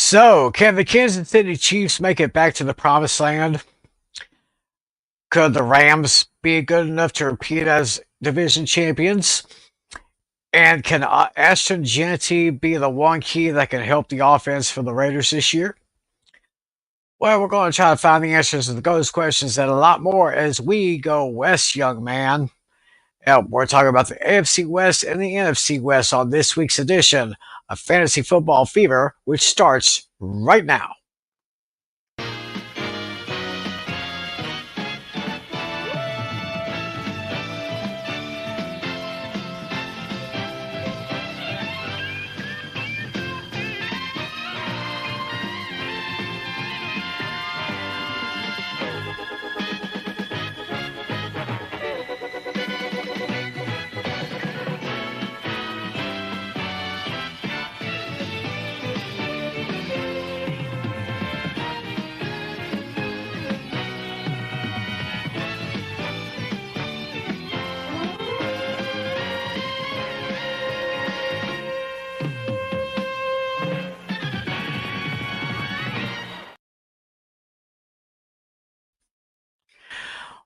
So, can the Kansas City Chiefs make it back to the promised land? Could the Rams be good enough to repeat as division champions? And can Ashton Genty be the one key that can help the offense for the Raiders this year? Well, we're going to try to find the answers to those questions and a lot more as we go west, young man. We're talking about the AFC West and the NFC West on this week's edition of Fantasy Football Fever, which starts right now.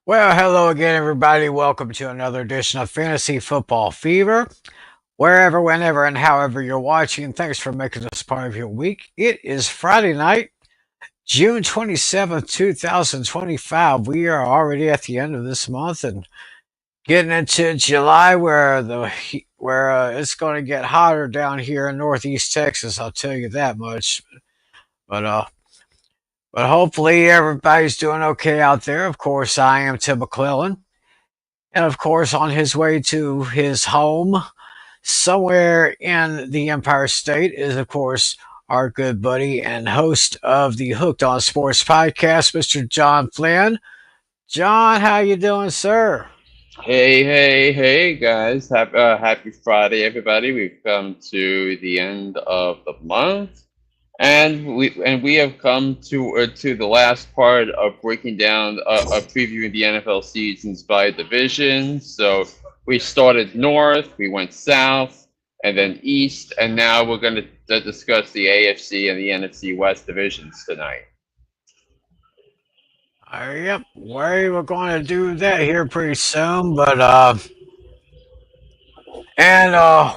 Well, hello again, everybody. Welcome to another edition of Fantasy Football Fever. Wherever, whenever, and however you're watching, thanks for making this part of your week. It is Friday night, June 27th, 2025. We are already at the end of this month and getting into July where it's going to get hotter down here in Northeast Texas, I'll tell you that much. But but hopefully everybody's doing okay out there. Of course, I am Tim McClellan. And of course, on his way to his home somewhere in the Empire State is, of course, our good buddy and host of the Hooked on Sports podcast, Mr. John Flynn. John, how you doing, sir? Hey, guys. Happy Friday, everybody. We've come to the end of the month, and we have come to the last part of breaking down of previewing the NFL seasons by division. So we started north, we went south, and then east, and now we're going to discuss the AFC and the NFC West divisions tonight. Yep, we were going to do that here pretty soon, but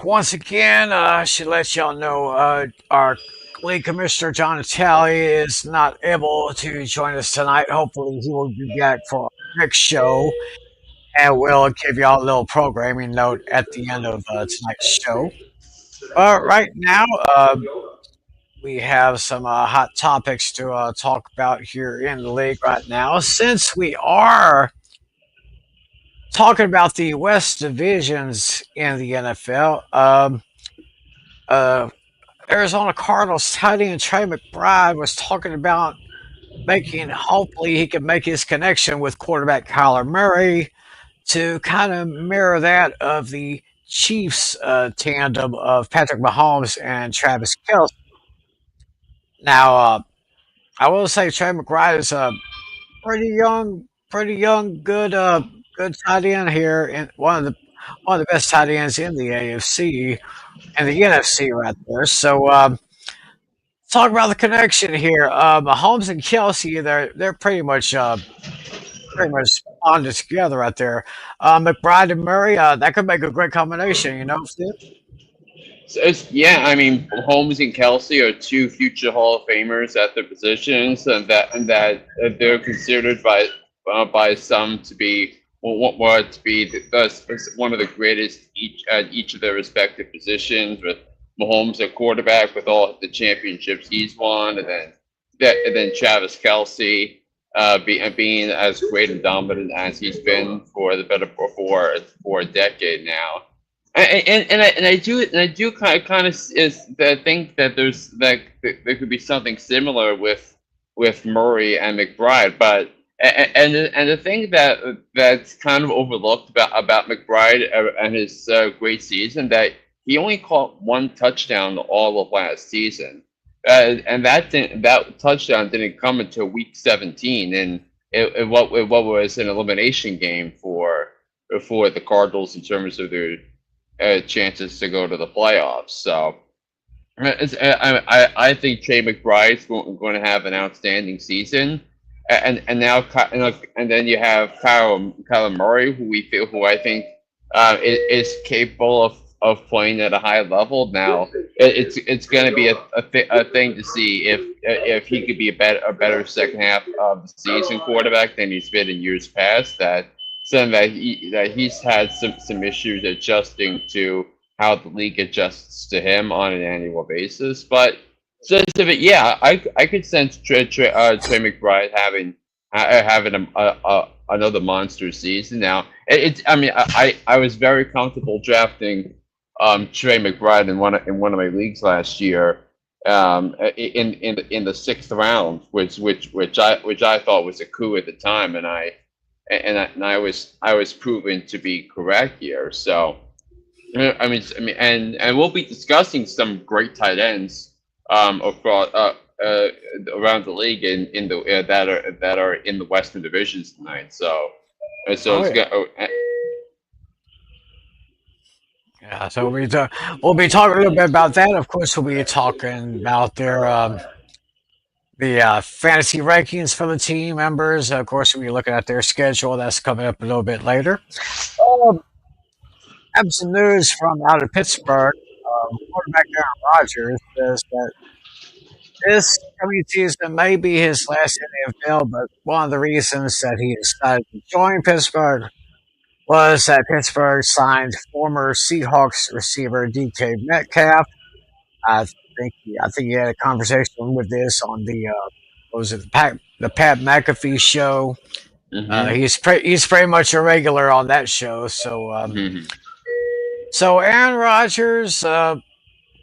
once again, I should let y'all know our league commissioner John Natali is not able to join us tonight. Hopefully, he will be back for our next show, and we'll give y'all a little programming note at the end of tonight's show. Right now, we have some hot topics to talk about here in the league right now. Since we are talking about the West divisions in the NFL, uh, Arizona Cardinals tight end Trey McBride was talking about hopefully he can make his connection with quarterback Kyler Murray to kind of mirror that of the Chiefs tandem of Patrick Mahomes and Travis Kelce. Now, I will say Trey McBride is a pretty young, good tight end here, and one of the best tight ends in the AFC and the NFC right there. So, talk about the connection here. Mahomes and Kelsey, they're pretty much bonded together right there. McBride and Murray, that could make a great combination. You know, Steve? Yeah, I mean, Holmes and Kelsey are two future Hall of Famers at their positions, and that they're considered by some to be one of the greatest at each of their respective positions. With Mahomes at quarterback with all the championships he's won, and then Travis Kelsey being as great and dominant as he's been for the better for a decade now. And I do kind of think that there could be something similar with Murray and McBride, but and the thing that's kind of overlooked about McBride and his great season, that he only caught one touchdown all of last season, and that touchdown didn't come until week 17, and what was an elimination game for the Cardinals in terms of their chances to go to the playoffs. So I think Trey McBride's going to have an outstanding season, and now and then you have Kyle Murray, who I think is capable of playing at a high level. Now it's going to be a thing to see if he could be a better second half of the season quarterback than he's been in years past. Something that he's had some issues adjusting to how the league adjusts to him on an annual basis. But yeah, I could sense Trey McBride having another monster season. Now I mean I was very comfortable drafting Trey McBride in one of my leagues last year. In the sixth round, which I thought was a coup at the time, and I was proven to be correct here. So and we'll be discussing some great tight ends across around the league in the that are in the Western divisions tonight. So Oh it's yeah. got oh, Yeah, so we'll be talking a little bit about that. Of course, we'll be talking about the fantasy rankings for the team members. Of course, we'll be looking at their schedule. That's coming up a little bit later. Um, have some news from out of Pittsburgh. Quarterback Aaron Rodgers says that this coming season may be his last in the NFL, but one of the reasons that he decided to join Pittsburgh was that Pittsburgh signed former Seahawks receiver DK Metcalf. I I think he had a conversation with this on the what was it the Pat McAfee show. mhm, He's pretty much a regular on that show. mhm. So Aaron Rodgers,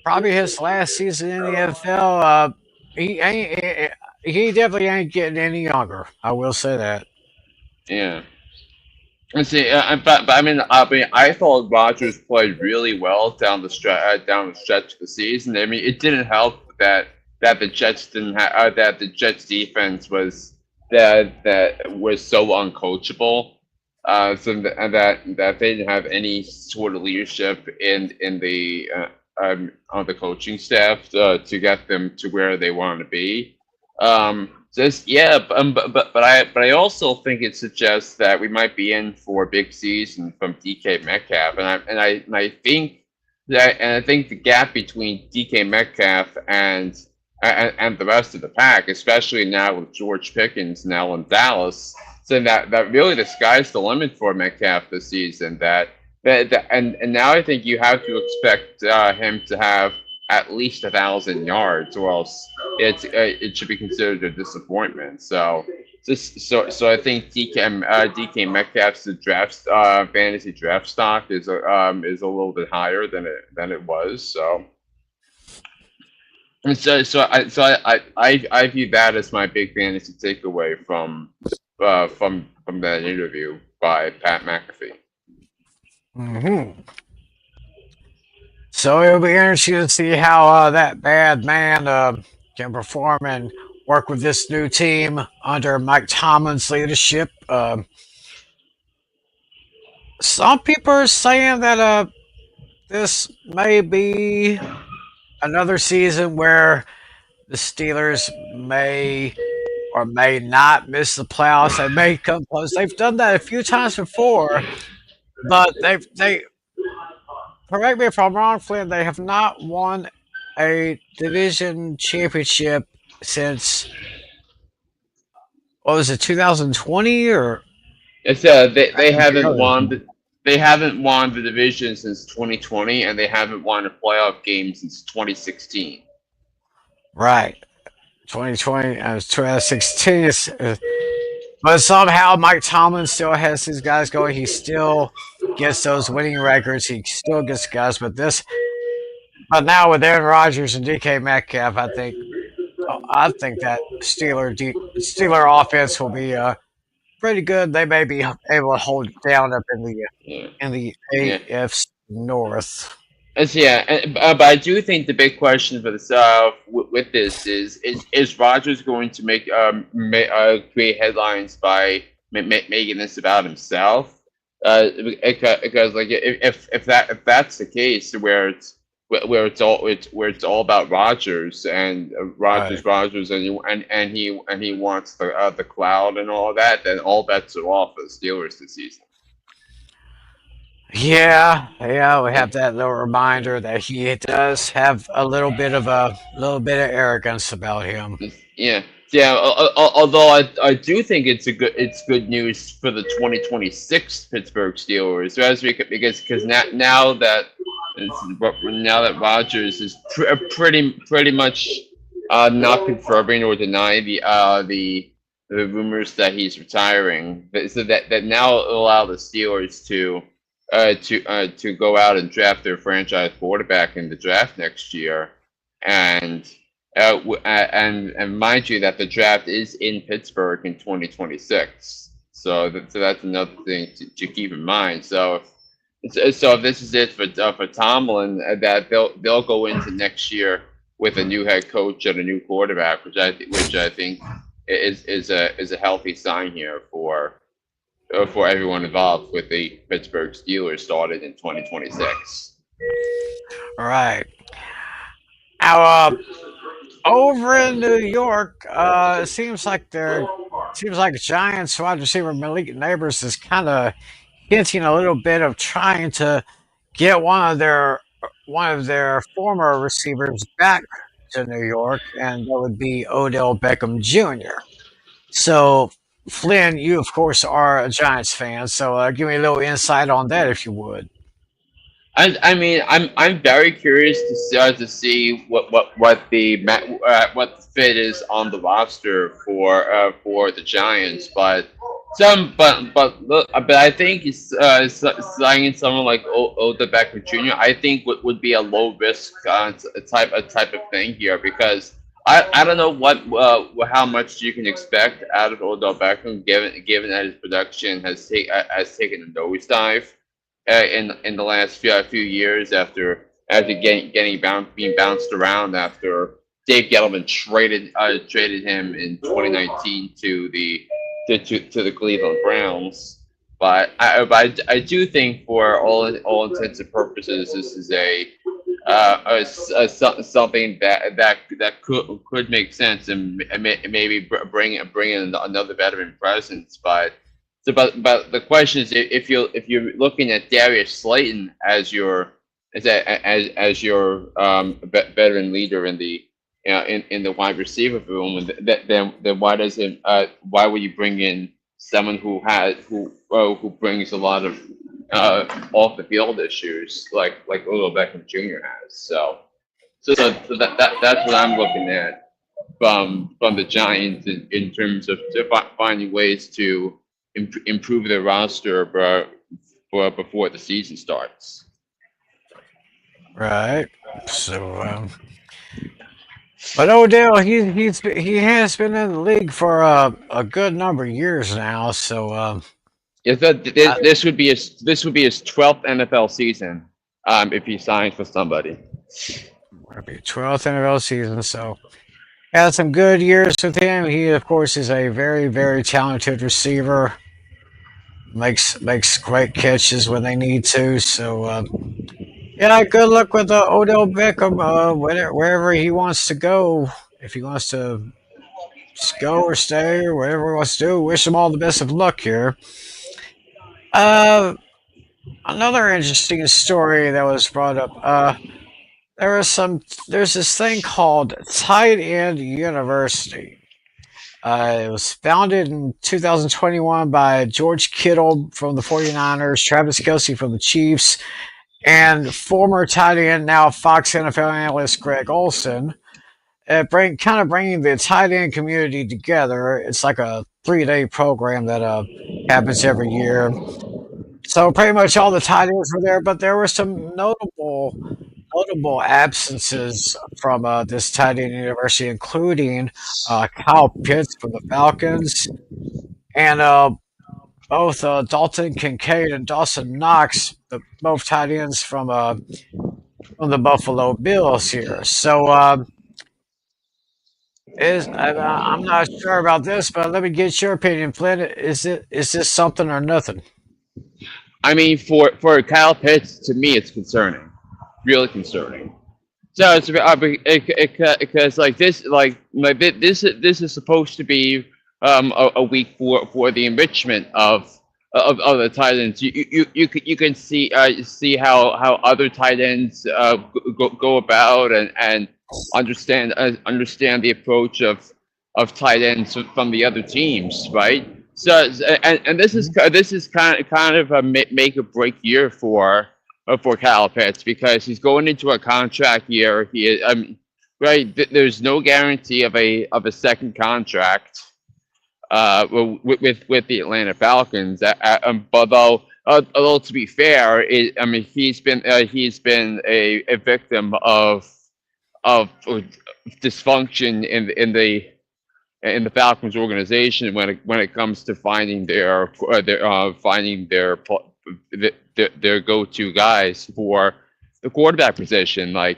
probably his last season in the NFL. He ain't, he definitely ain't getting any younger. I will say that. Yeah. Let's see, but I thought Rodgers played really well down the stretch of the season. I mean, it didn't help that the Jets didn't have that the Jets defense that was so uncoachable. That they didn't have any sort of leadership in the on the coaching staff to get them to where they wanted to be. Just yeah, but I also think it suggests that we might be in for a big season from DK Metcalf, and I think the gap between DK Metcalf and the rest of the pack, especially now with George Pickens now in Dallas, so that really the sky's the limit for Metcalf this season. And now I think you have to expect him to have at least 1,000 yards, or else it should be considered a disappointment. So I think DK Metcalf's fantasy draft stock is a little bit higher than it was. I view that as my big fantasy takeaway from that interview by Pat McAfee. Hmm. So it'll be interesting to see how that bad man can perform and work with this new team under Mike Tomlin's leadership. Some people are saying that this may be another season where the Steelers may or may not miss the playoffs. They may come close. They've done that a few times before, but they correct me if I'm wrong, Flynn. They have not won a division championship since what was it, 2020 or It's they haven't won the division since 2020, and they haven't won a playoff game since 2016. right 2020? It was 2016. But somehow Mike Tomlin still has his guys going. He still gets those winning records. He still gets guys. But now with Aaron Rodgers and DK Metcalf, I think that Steeler offense will be pretty good. They may be able to hold it down up Yeah, in the yeah. AFC North. But I do think the big question for this with this is Rogers going to create headlines by making this about himself? Because like if that's the case, where where it's all about Rogers and Right. Rogers, and he wants the cloud and all that. Then all bets are off for the Steelers this season. Yeah, yeah, we have that little reminder that he does have a little bit of arrogance about him. Yeah, yeah. Although I do think it's good news for the 2026 Pittsburgh Steelers, as because now that Rodgers is pretty much not confirming or denying the rumors that he's retiring, so that now allow the Steelers to go out and draft their franchise quarterback in the draft next year, and and mind you that the draft is in Pittsburgh in 2026. So that's another thing to keep in mind. So if this is it for Tomlin, that they'll go into next year with a new head coach and a new quarterback, which I think is a healthy sign here for everyone involved with the Pittsburgh Steelers started in 2026. All right. Now, over in New York, it seems like Giants wide receiver Malik Neighbors is kind of hinting a little bit of trying to get one of their former receivers back to New York, and that would be Odell Beckham Jr. So, Flynn, you of course are a Giants fan, so give me a little insight on that if you would. I mean, I'm very curious to see what the fit is on the roster for the Giants, but I think signing someone like Odell Beckham Jr. I think would be a low risk type of thing here, because I don't know how much you can expect out of Odell Beckham, given that his production has taken a nosedive in the last few years, after being bounced around after Dave Gettleman traded him in 2019 to the Cleveland Browns. But I do think, for all intents and purposes, this is something that could make sense, and maybe bring in another veteran presence. But the question is, if you're looking at Darius Slayton as your veteran leader in the in the wide receiver room, then why would you bring in someone who brings a lot of off the field issues like Odell Beckham Jr. has? So that's what I'm looking at from the Giants in terms of finding ways to improve their roster before the season starts. Right. So, but Odell, he has been in the league for a good number of years now. So, Yes, I, this would be his 12th NFL season, if he signs for somebody. maybe 12th NFL season. So, had some good years with him. He, of course, is a very, very talented receiver. Makes great catches when they need to. So, yeah, good luck with Odell Beckham. Wherever he wants to go, if he wants to just go or stay or whatever he wants to do, wish him all the best of luck here. Uh, Another interesting story that was brought up. There was some. There's this thing called Tight End University. It was founded in 2021 by George Kittle from the 49ers, Travis Kelsey from the Chiefs, and former tight end, now Fox NFL analyst Greg Olson. Bringing the tight end community together. It's like a 3-day program that happens every year. So pretty much all the tight ends were there, but there were some notable absences from this tight end university, including Kyle Pitts from the Falcons, and both Dalton Kincaid and Dawson Knox, both tight ends from the Buffalo Bills here. So I'm not sure about this, but let me get your opinion, Flynn. Is this something or nothing? I mean, for Kyle Pitts, to me, it's concerning, really concerning. So it's because like this this is supposed to be a week for the enrichment of the tight ends. You can see how other tight ends go about and understand the approach of tight ends from the other teams, right? So and this is kind of a make or break year for Kyle Pitts because he's going into a contract year. Right. There's no guarantee of a second contract with the Atlanta Falcons. But although to be fair, I mean he's been a victim of dysfunction in the Falcons organization when it comes to finding their go-to guys for the quarterback position. Like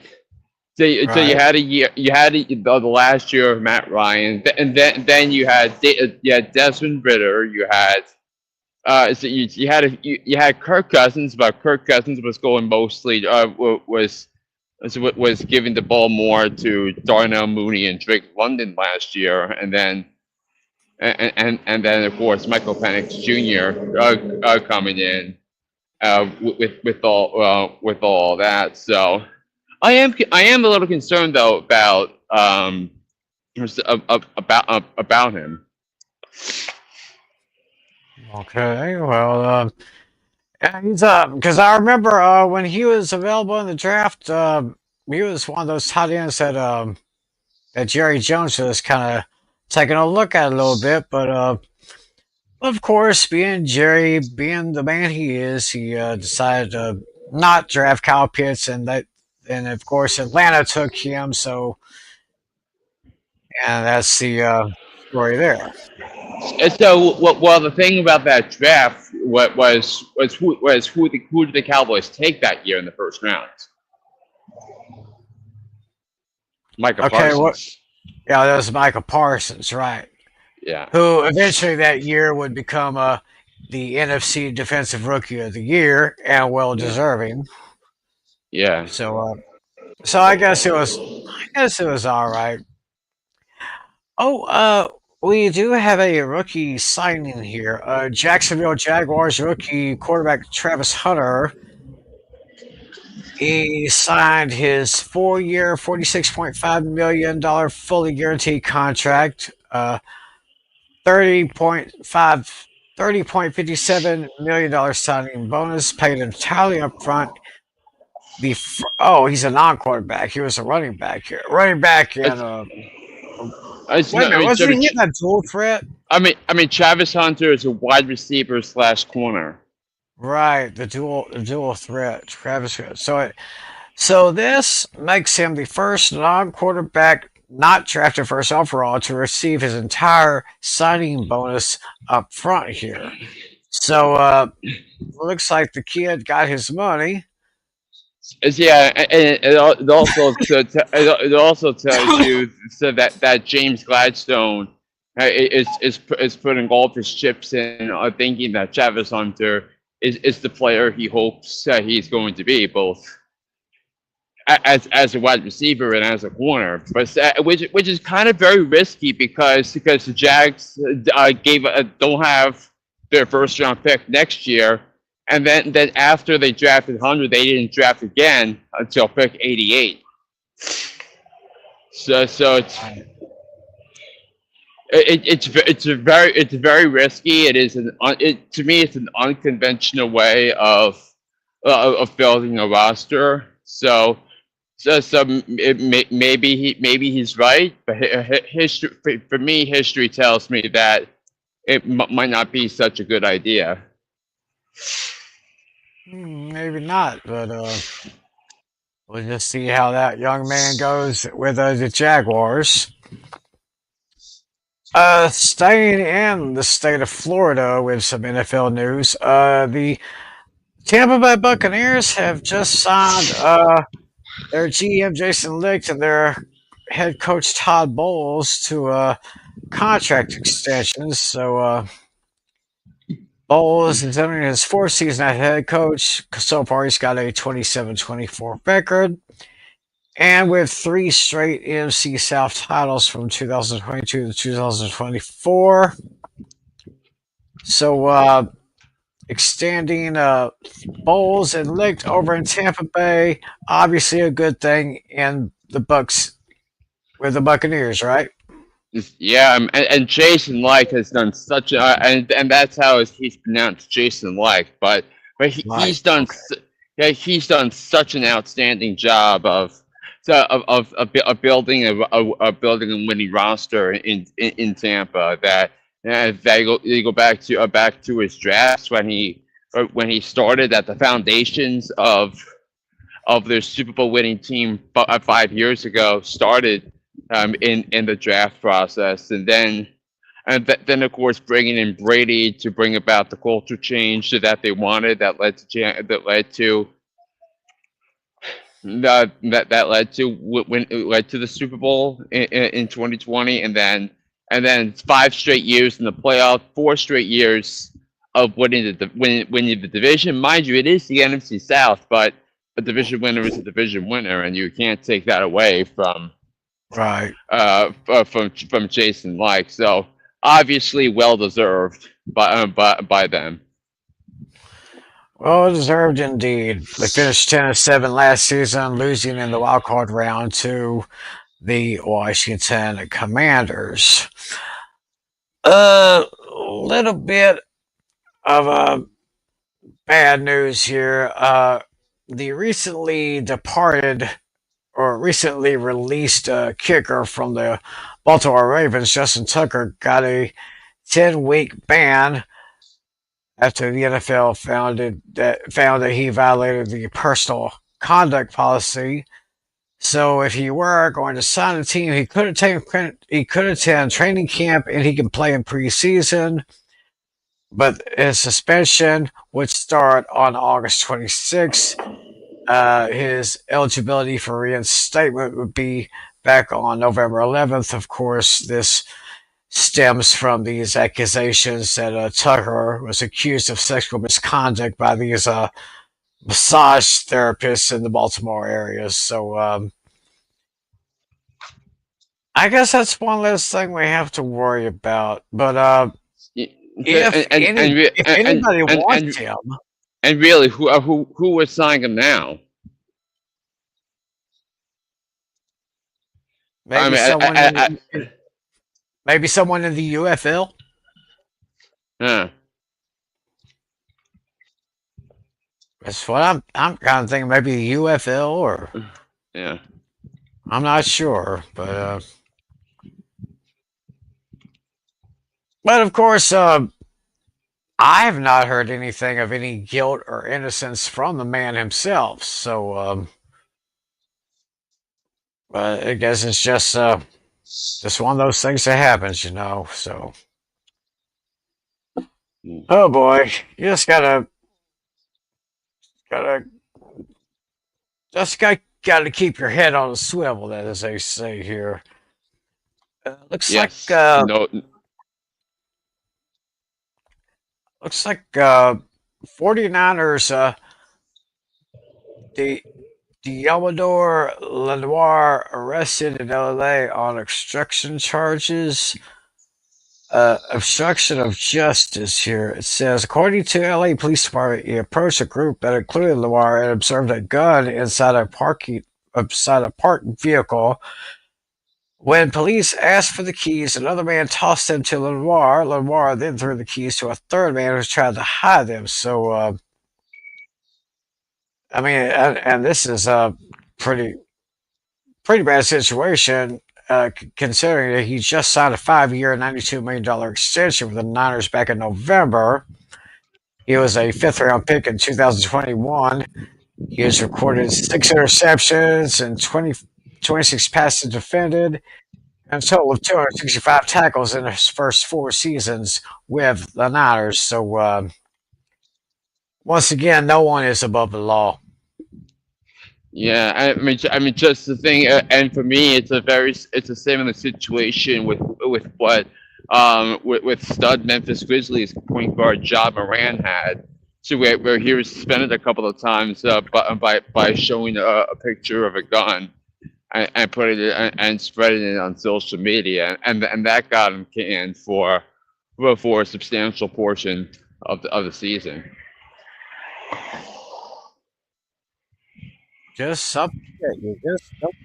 so you Right. had the last year of Matt Ryan, and then you had Desmond Ritter, you had you had Kirk Cousins, but Kirk Cousins was going mostly was giving the ball more to Darnell Mooney and Drake London last year, and then of course Michael Penix Jr. Coming in with all that. So I am a little concerned though about him. Okay. Well, yeah, he's because I remember when he was available in the draft, he was one of those tight ends that Jerry Jones was kind of taking a look at a little bit, but of course, being Jerry, being the man he is, he decided to not draft Kyle Pitts, and of course Atlanta took him. So, and that's the story there. And so, well, the thing about that draft who did the Cowboys take that year in the first round? Micah Okay, what? Parsons. Yeah, that was Michael Parsons, right? Yeah, Who eventually that year would become the NFC Defensive Rookie of the Year and well yeah, deserving. yeah. So, so I guess it was, I guess it was all right. Oh, we do have a rookie signing here. Jacksonville Jaguars rookie quarterback Travis Hunter. He signed his 4-year, $46.5 million fully guaranteed contract. 30.5 $30.57 million signing bonus paid entirely up front. Oh, he's a non-quarterback. He was a running back here. Running back in It's, wait a I minute, mean, wasn't he in that dual threat? Travis Hunter is a wide receiver slash corner. Right, the dual threat, Travis. So this makes him the first non-quarterback not drafted first overall to receive his entire signing bonus up front here. So looks like the kid got his money. Yeah, and it also tells you so that James Gladstone is putting all of his chips in, thinking that Travis Hunter is the player he hopes he's going to be, both as a wide receiver and as a corner, but which is kind of very risky because the Jags don't have their first round pick next year, and then after they drafted Hunter, they didn't draft again until pick 88. So it's very risky. To me it's an unconventional way of building a roster. Maybe he's right, but history for me, history tells me that it might not be such a good idea. Maybe not, but we'll just see how that young man goes with the Jaguars. Staying in the state of Florida with some NFL news, the Tampa Bay Buccaneers have just signed their GM Jason Licht and their head coach Todd Bowles to contract extensions. So Bowles is entering his fourth season as head coach. So far, he's got a 27-24 record. and with three straight NFC South titles from 2022 to 2024. So, extending bowls and licked over in Tampa Bay, obviously a good thing in the Bucks with the Buccaneers, right? Yeah, and Jason Like has done such a and that's how he's pronounced, Jason Like. But Right. Okay. yeah, he's done such an outstanding job of building building a winning roster in Tampa that you go back to his drafts when he started at the foundations of their Super Bowl winning team 5 years ago started in the draft process, and then of course bringing in Brady to bring about the culture change that they wanted that led to when it led to the Super Bowl in 2020, and then 5 straight years in the playoff, 4 straight years of winning the division. Mind you, it is the NFC South, but a division winner is a division winner, and you can't take that away Right. from Jason Like. So obviously, well deserved by them. Well deserved indeed. They finished 10-7 last season, losing in the wild card round to the Washington Commanders. A little bit of bad news here. The recently departed or recently released kicker from the Baltimore Ravens, Justin Tucker, got a 10-week ban after the NFL found that he violated the personal conduct policy. So if he were going to sign a team, he could attend training camp and he can play in preseason. But his suspension would start on August 26th. His eligibility for reinstatement would be back on November 11th. Of course, this stems from these accusations that Tucker was accused of sexual misconduct by these massage therapists in the Baltimore area. So I guess that's one less thing we have to worry about. But if anybody wants him, and really, who would sign him now? I maybe mean, maybe someone in the UFL. yeah, That's what I'm kind of thinking. Maybe the UFL, or yeah. I'm not sure, but of course, I have not heard anything of any guilt or innocence from the man himself. So, but I guess it's just one of those things that happens, you know. So, oh boy, you gotta gotta keep your head on a swivel. That, as they say here. Looks like Yes. No. looks like 49ers. The Diamador Lenoir arrested in LA on obstruction charges. Obstruction of justice here. It says, according to LA Police Department, he approached a group that included Lenoir and observed a gun inside a parked vehicle. When police asked for the keys, another man tossed them to Lenoir. Lenoir then threw the keys to a third man who was trying to hide them. So, I mean, and this is a pretty bad situation, considering that he just signed a 5-year, $92 million extension with the Niners back in November. He was a fifth-round pick in 2021. He has recorded 6 interceptions and 26 passes defended, and a total of 265 tackles in his first 4 seasons with the Niners. So, once again, no one is above the law. Yeah, I mean, just the thing, and for me, it's a similar situation with stud Memphis Grizzlies point guard Ja Moran had, to where he was suspended a couple of times by showing a picture of a gun, and putting it and spreading it on social media, and that got him canned for a substantial portion of the season. Just something that you just don't.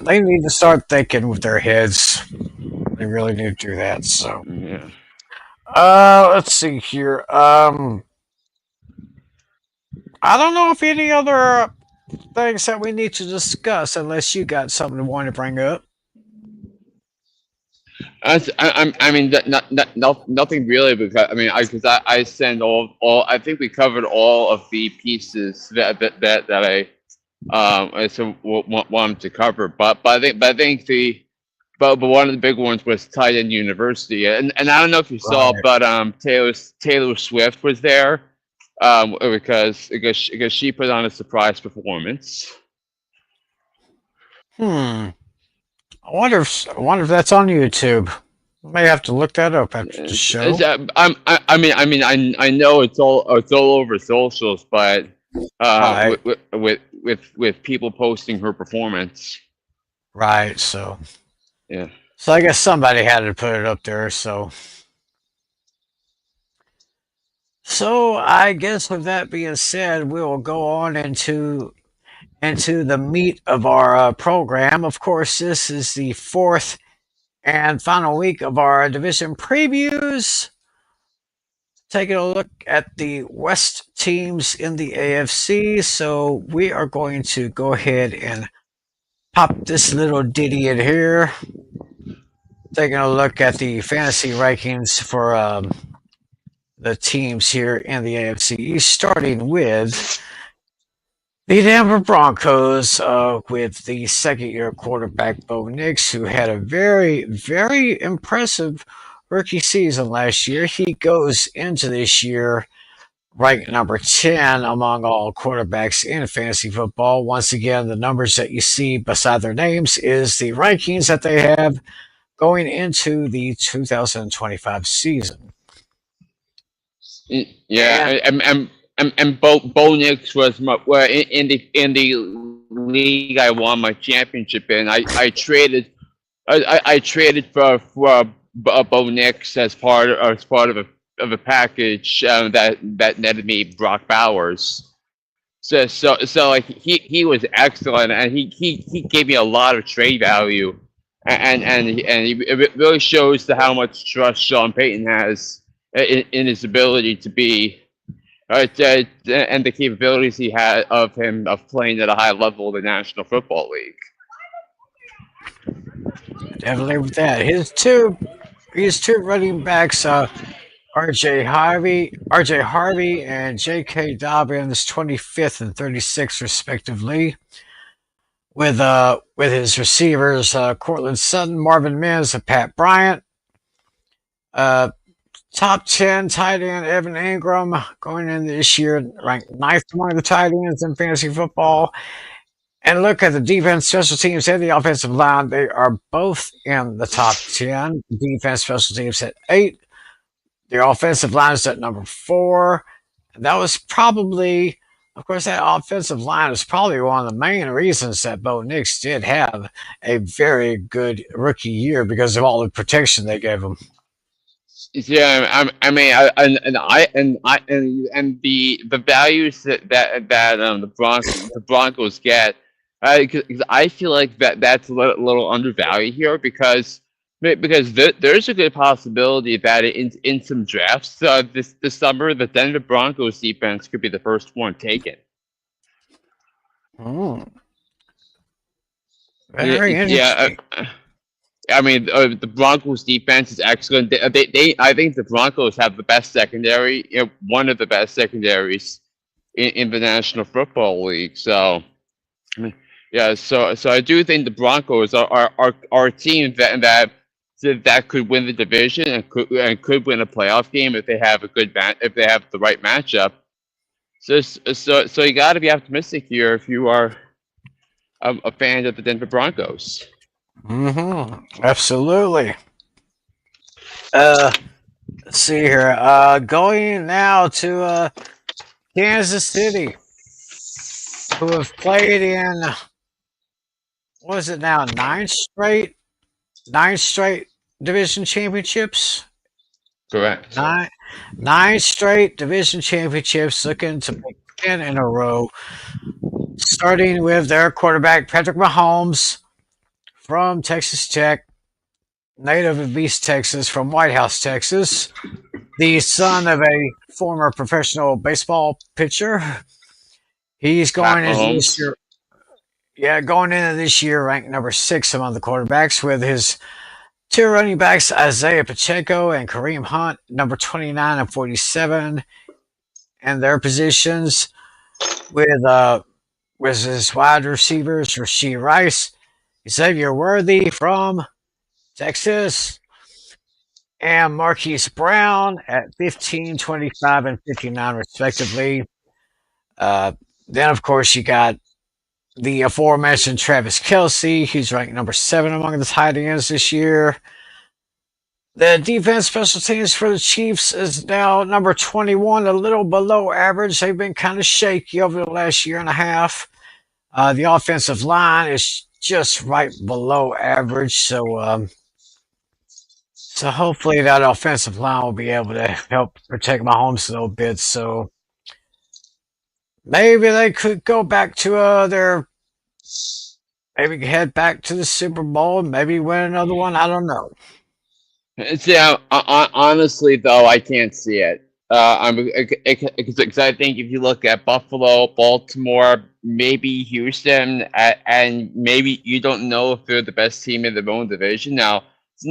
They need to start thinking with their heads. They really need to do that. So, Yeah. let's see here. I don't know if any other things that we need to discuss, unless you got something you want to bring up. I mean, nothing really, because I sent all. I think we covered all of the pieces that I so wanted to cover, but I think but one of the big ones was tight end university, and I don't know if you saw, Right. but Taylor Swift was there, because she put on a surprise performance. Hmm. I wonder if that's on YouTube. May have to look that up after the show. I know it's all over socials, but Right. with people posting her performance. Right. So. Yeah. So I guess somebody had to put it up there. So I guess with that being said, we will go on into the meat of our program. Of course, this is the fourth and final week of our division previews. Taking a look at the West teams in the AFC. So we are going to go ahead and pop this little ditty in here. Taking a look at the fantasy rankings for the teams here in the AFC East, starting with the Denver Broncos, with the second-year quarterback Bo Nix, who had a very, very impressive rookie season last year. He goes into this year ranked number 10 among all quarterbacks in fantasy football. Once again, the numbers that you see beside their names is the rankings that they have going into the 2025 season. And Yeah, and Bo Nix was in the league I won my championship in. I traded for Bo Nix as part of a package, that netted me Brock Bowers. So like he was excellent, and he gave me a lot of trade value, it really shows how much trust Sean Payton has in his ability to be, and the capabilities he had of playing at a high level in the National Football League. definitely with that, his two running backs, RJ Harvey, and J.K. Dobbins, 25th and 36th respectively. With his receivers, Cortland Sutton, Marvin Mims, and Pat Bryant. Uh, Top 10 tight end Evan Ingram going in this year, ranked ninth among the tight ends in fantasy football. And look at the defense, special teams, and the offensive line. They are both in the top 10. Defense, special teams at 8. The offensive line is at number 4. That was probably, of course, that offensive line is probably one of the main reasons that Bo Nix did have a very good rookie year, because of all the protection they gave him. Yeah, I mean, the values that the Broncos get, because I feel like that's a little undervalued here, because there's a good possibility that in some drafts, this summer, the Denver Broncos defense could be the first one taken. Hmm. Yeah, Very yeah. interesting. I mean, the Broncos defense is excellent. I think the Broncos have the best secondary, one of the best secondaries in the National Football League. So, I mean, yeah, so I do think the Broncos are a team that could win the division, and could win a playoff game if they have if they have the right matchup. So you got to be optimistic here if you are a fan of the Denver Broncos. Absolutely. Uh, let's see here. Going now to Kansas City. who have played in, what is it now, nine straight division championships? Correct. Nine, nine straight division championships, looking to make 10 in a row, starting with their quarterback, Patrick Mahomes from Texas Tech, native of East Texas, from White House, Texas, the son of a former professional baseball pitcher. He's Pat going into this Mahomes. year, yeah, going into this year ranked number 6 among the quarterbacks, with his two running backs, Isaiah Pacheco and Kareem Hunt, number 29 and 47, and their positions, with his wide receivers, Rasheed Rice, Xavier Worthy from Texas, and Marquise Brown at 15, 25, and 59, respectively. Uh, then, of course, you got the aforementioned Travis Kelsey, who's ranked number 7 among the tight ends this year. The defense special teams for the Chiefs is now number 21, a little below average. They've been kind of shaky over the last year and a half. The offensive line is just right below average, so hopefully that offensive line will be able to help protect Mahomes a little bit. So maybe they could go back to maybe head back to the Super Bowl, maybe win another one. I don't know. See, honestly, though, I can't see it. Because I think if you look at Buffalo, Baltimore, maybe Houston, and maybe you don't know if they're the best team in their own division. Now,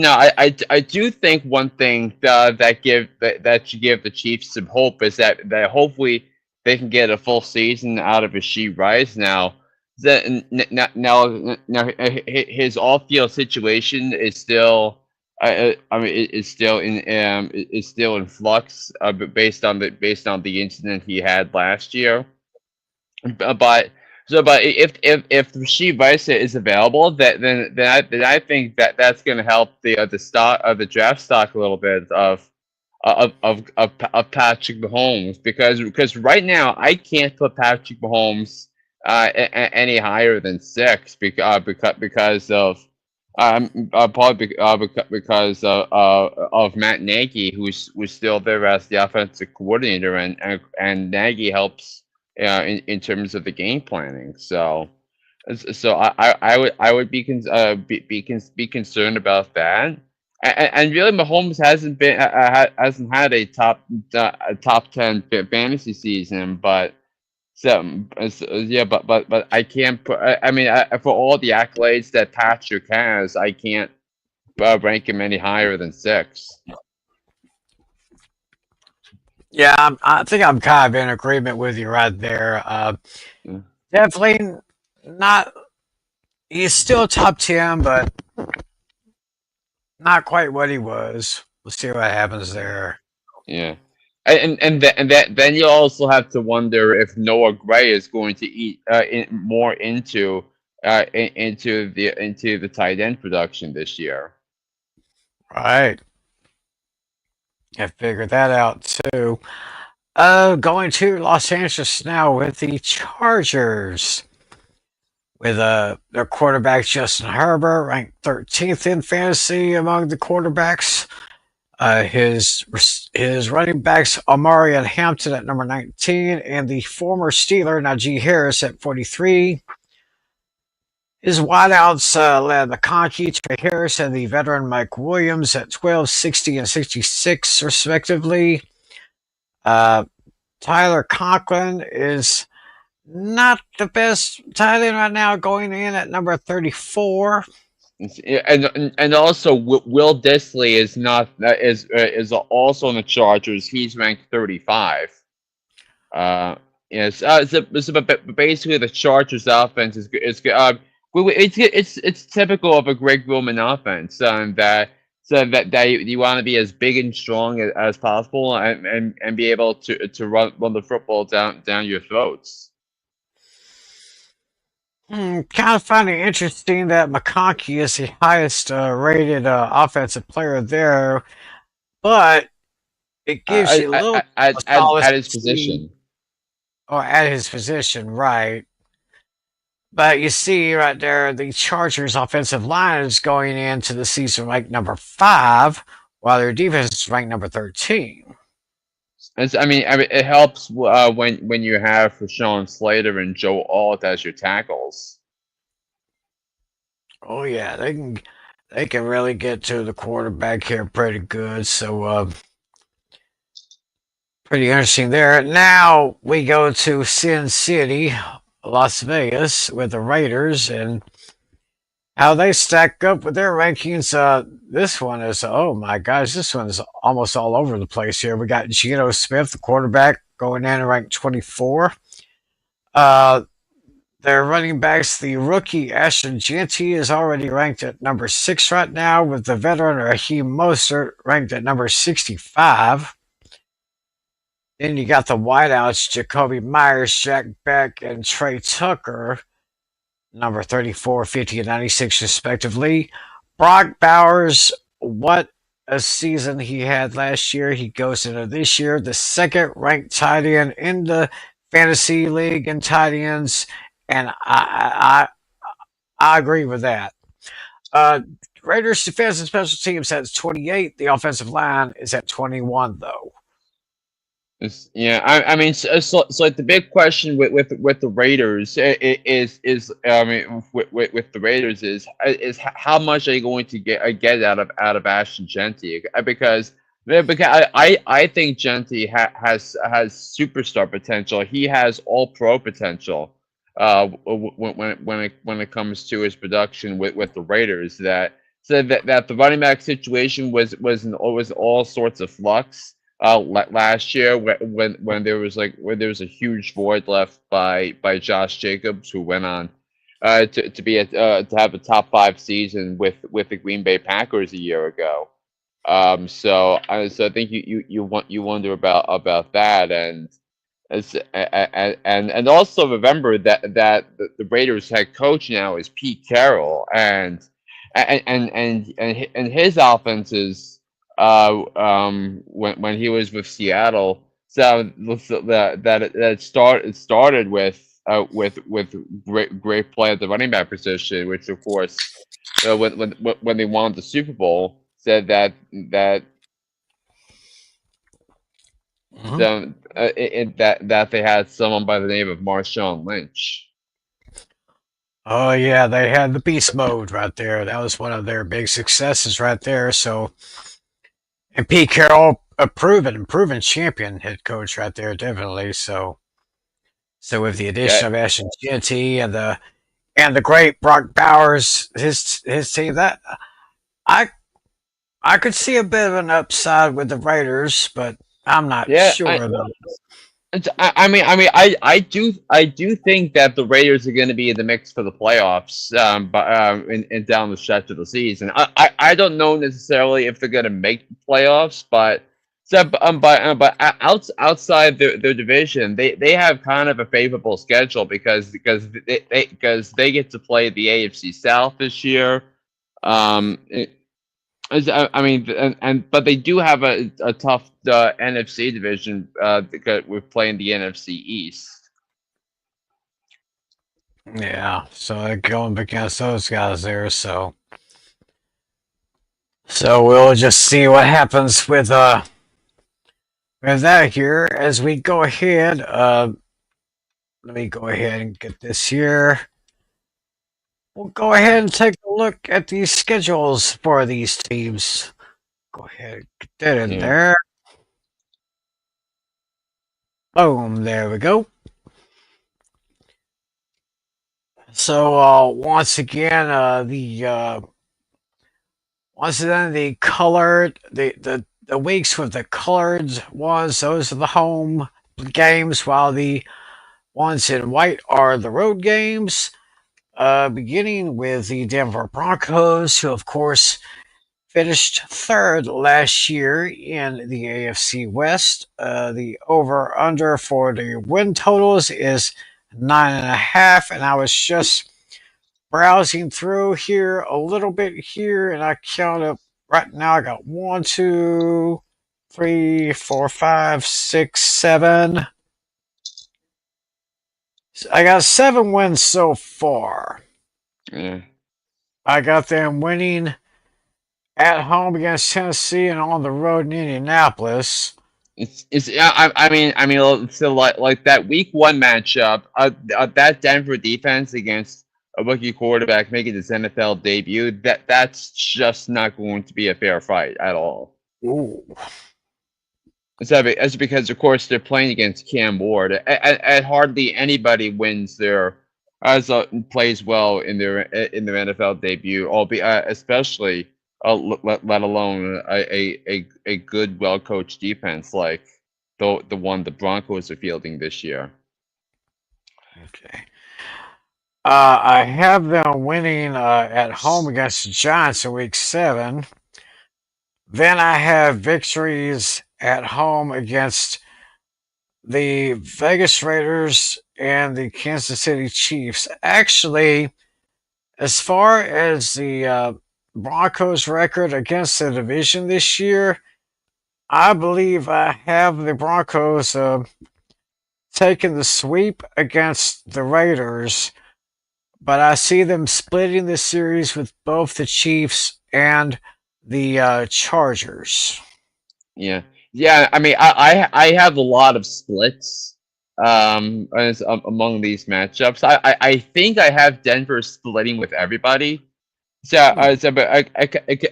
I do think one thing that should give the Chiefs some hope is that hopefully they can get a full season out of Rasheed Rice. Now, his off-field situation is still. I mean, it's still it's still in flux, based on the incident he had last year. But if Rasheed Rice is available, then I think that's going to help the stock of the draft stock a little bit of Patrick Mahomes, because right now I can't put Patrick Mahomes any higher than 6, because of probably because of Matt Nagy, who's still there as the offensive coordinator, and Nagy helps in terms of the game planning. So I would be concerned about that. And really, Mahomes hasn't had a top 10 fantasy season, but yeah, but I can't put. I mean, for all the accolades that Patrick has, I can't rank him any higher than 6. Yeah, I think I'm kind of in agreement with you right there. Yeah. Definitely not. He's still top 10, but not quite what he was. We'll see what happens there. Yeah. Then you also have to wonder if Noah Gray is going to eat more into the tight end production this year. Right. I figured that out too. Going to Los Angeles now with the Chargers, with their quarterback Justin Herbert, ranked 13th in fantasy among the quarterbacks. His running backs Amari and Hampton at number 19, and the former Steeler Najee Harris at 43. His wideouts led McConkey, Trey Harris, and the veteran Mike Williams at 12, 60, and 66, respectively. Uh, Tyler Conklin is not the best tight end right now, going in at number 34. And also Will Disley is also in the Chargers. He's ranked 35. Yes. But basically the Chargers offense is good. It's typical of a Greg Roman offense, that you want to be as big and strong as possible, and be able to run the football down your throats. Kind of finding it interesting that McConkey is the highest rated offensive player there, but it gives you a little At solace at to his see, position. or at his position, right? But you see right there, the Chargers' offensive line is going into the season ranked number 5, while their defense is ranked number 13. I mean, it helps when you have Rashawn Slater and Joe Alt as your tackles. Oh yeah, they can really get to the quarterback here pretty good. So pretty interesting there. Now we go to Sin City, Las Vegas, with the Raiders and how they stack up with their rankings. This one is, oh my gosh, this one is almost all over the place here. We got Geno Smith, the quarterback, going in and ranked 24. Uh, their running backs, the rookie Ashton Jeanty is already ranked at number 6 right now, with the veteran Raheem Mostert ranked at number 65. Then you got the wideouts, Jacoby Myers, Jack Beck, and Trey Tucker, number 34, 50, and 96, respectively. Brock Bowers, what a season he had last year. He goes into this year, the second ranked tight end in the fantasy league in tight ends, and I agree with that. Uh, Raiders defense and special teams has 28. The offensive line is at 21, though. Yeah, I mean, so like the big question with the Raiders is I mean with the Raiders is how much are you going to get out of Ashton Genty? Because I think Genty has superstar potential. He has all pro potential. When it comes to his production with the Raiders, that said that the running back situation was all sorts of flux last year when there was a huge void left by Josh Jacobs, who went on to have a top 5 season with the Green Bay Packers a year ago. So I think you wonder about that, and also remember that the Raiders head coach now is Pete Carroll, and his offenses when he was with Seattle, so it started with great play at the running back position, which of course when they won the Super Bowl, said that Mm-hmm. that they had someone by the name of Marshawn Lynch. Oh yeah, they had the beast mode right there. That was one of their big successes right there. So, and Pete Carroll, a proven champion head coach right there, definitely. So with the Yeah, addition of Ashton Jeanty and the great Brock Bowers, his team, that I I could see a bit of an upside with the Raiders, but I'm not yeah. sure though. I do think that the Raiders are going to be in the mix for the playoffs, but in down the stretch of the season. I don't know necessarily if they're going to make the playoffs, outside their division, they have kind of a favorable schedule because they get to play the AFC South this year. Um, I mean, but they do have a tough NFC division because we're playing the NFC East. Yeah, so they're going against those guys there. So we'll just see what happens with that here as we go ahead. Let me go ahead and get this here. We'll go ahead and take a look at the schedules for these teams. Go ahead and get that in Yeah. there. Boom, there we go. So once again the colored the weeks with the colored ones, those are the home games, while the ones in white are the road games. Beginning with the Denver Broncos, who of course finished third last year in the AFC West. The over under for the win totals is 9.5, and I was just browsing through here a little bit here, and I counted right now. I got 1, 2, 3, 4, 5, 6, 7, I got 7 wins so far. Yeah. I got them winning at home against Tennessee and on the road in Indianapolis. It's yeah. I mean, so like that week one matchup, that Denver defense against a rookie quarterback making his NFL debut, that's just not going to be a fair fight at all. Ooh. That's because, of course, they're playing against Cam Ward, and hardly anybody wins their plays well in their NFL debut, albeit especially let alone a good, well coached defense like the one the Broncos are fielding this year. Okay. I have them winning at home against the Giants in week 7. Then I have victories at home against the Vegas Raiders and the Kansas City Chiefs. Actually, as far as the Broncos record against the division this year, I believe I have the Broncos taking the sweep against the Raiders, but I see them splitting the series with both the Chiefs and the Chargers. Yeah, yeah. I mean, I have a lot of splits among these matchups. I think I have Denver splitting with everybody. So, Hmm. but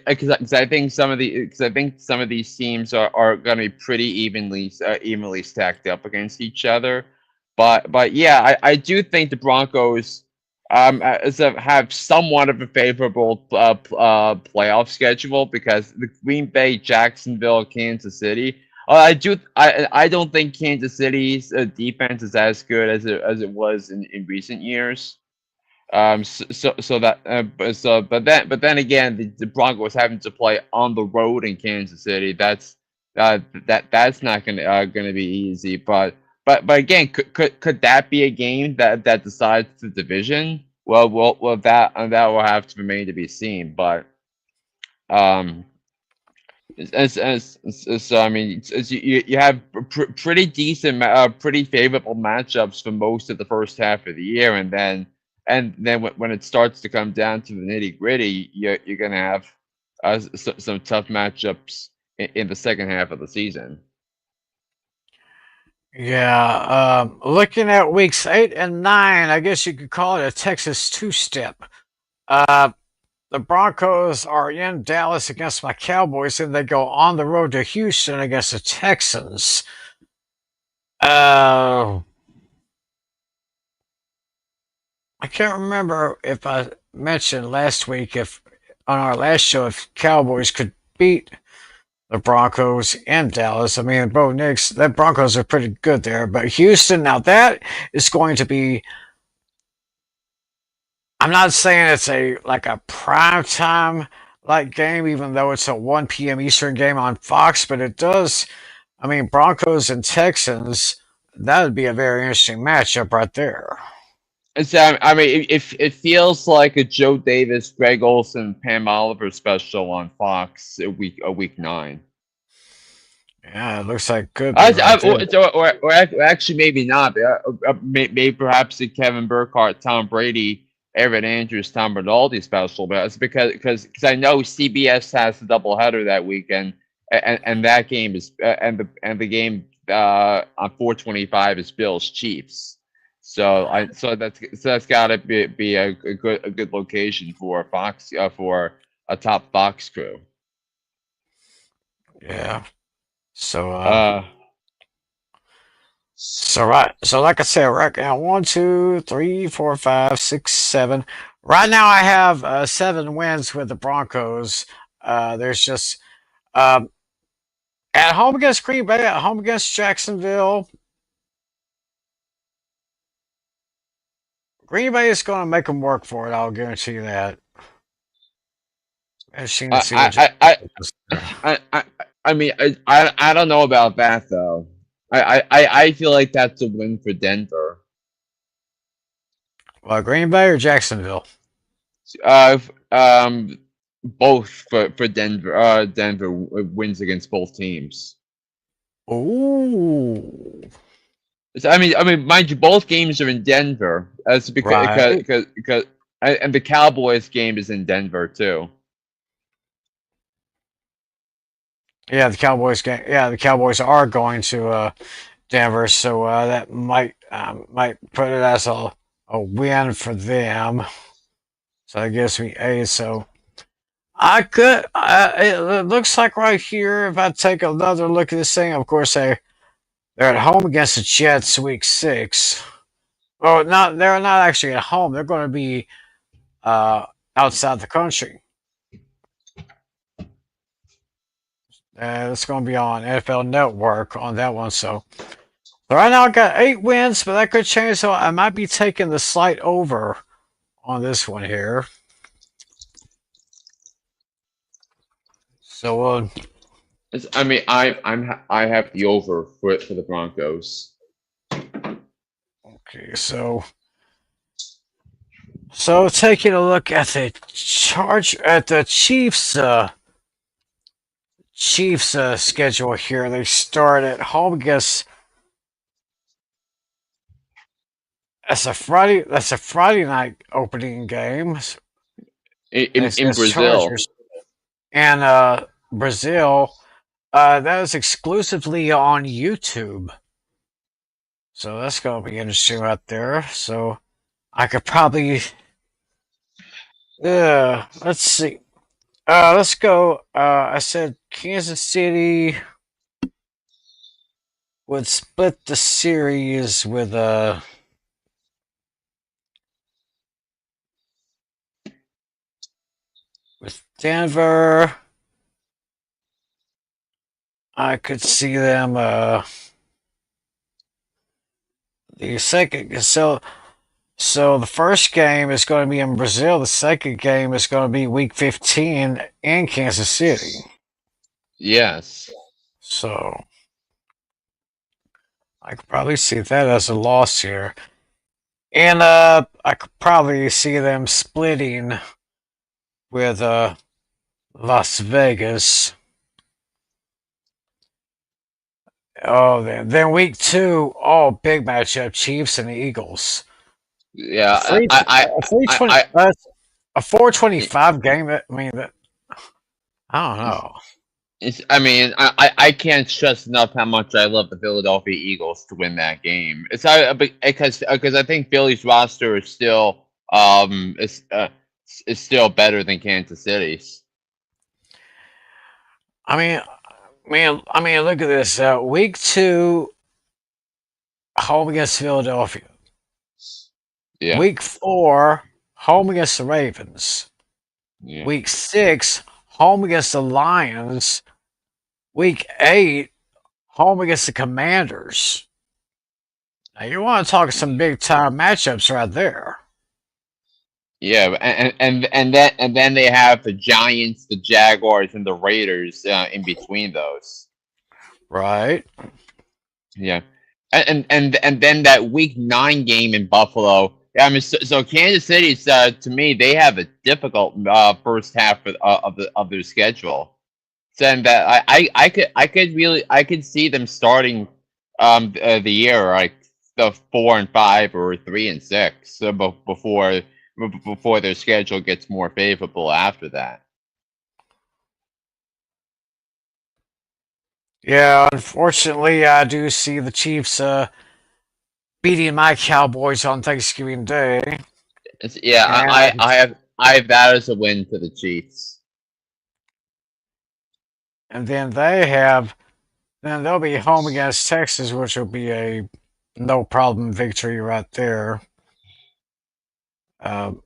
because I think some of these teams are going to be pretty evenly stacked up against each other. But yeah, I do think the Broncos have somewhat of a favorable playoff schedule because the Green Bay, Jacksonville, Kansas City. I don't think Kansas City's defense is as good as it was in recent years. But then again, the Broncos having to play on the road in Kansas City. That's not gonna be easy. But again, could that be a game that decides the division? Well, that will have to remain to be seen. But um, so I mean, you have pretty decent, pretty favorable matchups for most of the first half of the year, and then when it starts to come down to the nitty gritty, you're gonna have some tough matchups in the second half of the season. Yeah, looking at weeks 8 and 9, I guess you could call it a Texas two-step. Uh, the Broncos are in Dallas against my Cowboys, and they go on the road to Houston against the Texans. Uh, I can't remember if I mentioned last week if on our last show if Cowboys could beat the Broncos in Dallas. I mean, Bo Nix, the Broncos are pretty good there, but Houston, now that is going to be. I'm not saying it's a like a prime time like game, even though it's a 1 p.m. Eastern game on Fox, but it does. I mean, Broncos and Texans. That would be a very interesting matchup right there. I mean, it feels like a Joe Davis, Greg Olson, Pam Oliver special on Fox a week 9. Yeah, it looks like it could be right there. Or actually maybe not. Maybe perhaps the Kevin Burkhardt, Tom Brady, Aaron Andrews, Tom Rinaldi special. But it's because I know CBS has the doubleheader that weekend, and that game is and the game on 425 is Bills Chiefs. So that's got to be a good location for Fox for a top Fox crew. Yeah. So, Uh, so like I said, right now, 1, 2, 3, 4, 5, 6, 7. Right now, I have 7 wins with the Broncos. There's just um, at home against Green Bay, at home against Jacksonville. Green Bay is going to make them work for it. I'll guarantee you that. Interesting to see what I, I, Jacksonville does there. I, I mean, I don't know about that though. I feel like that's a win for Denver. Well, Green Bay or Jacksonville? Both for Denver. Denver wins against both teams. Ooh. Mind you, both games are in Denver. That's Right. because and the Cowboys game is in Denver too. Yeah, the Cowboys game. Yeah, the Cowboys are going to Denver, so that might put it as a win for them. So that gives me eight. So I could. It looks like right here, if I take another look at this thing, of course they're at home against the Jets week 6. Oh, not they're not actually at home. They're going to be uh, outside the country. It's going to be on NFL Network on that one. So right now I got 8 wins, but that could change. So I might be taking the slight over on this one here. So I have the over for the Broncos. okay, so taking a look at the Chiefs schedule here. They start at home against That's a Friday night opening game. It's In against Brazil. Chargers and Brazil. That is exclusively on YouTube. So that's going to be interesting right there. So I could probably, let's see. Let's go. I said Kansas City would split the series with Denver. I could see them the second. So the first game is going to be in Brazil. The second game is going to be Week 15 in Kansas City. Yes. So I could probably see that as a loss here. And I could probably see them splitting with Las Vegas. Oh, then week 2, big matchup: Chiefs and Eagles. A Yeah. three, a three twenty, a 425 game. I mean, I don't know. I can't stress enough how much I love the Philadelphia Eagles to win that game. Because I think Philly's roster is still is still better than Kansas City's. Look at this. Week 2, home against Philadelphia. Yeah. Week 4, home against the Ravens. Yeah. Week 6, home against the Lions. Week 8, home against the Commanders. Now you want to talk some big time matchups right there. Yeah, and then they have the Giants, the Jaguars, and the Raiders in between those. Right. Yeah, and then that Week 9 game in Buffalo. Yeah, so Kansas City, to me, they have a difficult first half of their schedule. Saying that I could see them starting the year like the 4-5 or 3-6 before their schedule gets more favorable after that. Yeah, unfortunately, I do see the Chiefs beating my Cowboys on Thanksgiving Day, Yeah, and I have that as a win for the Chiefs. then they'll be home against Texas, which will be a no problem victory right there. Um,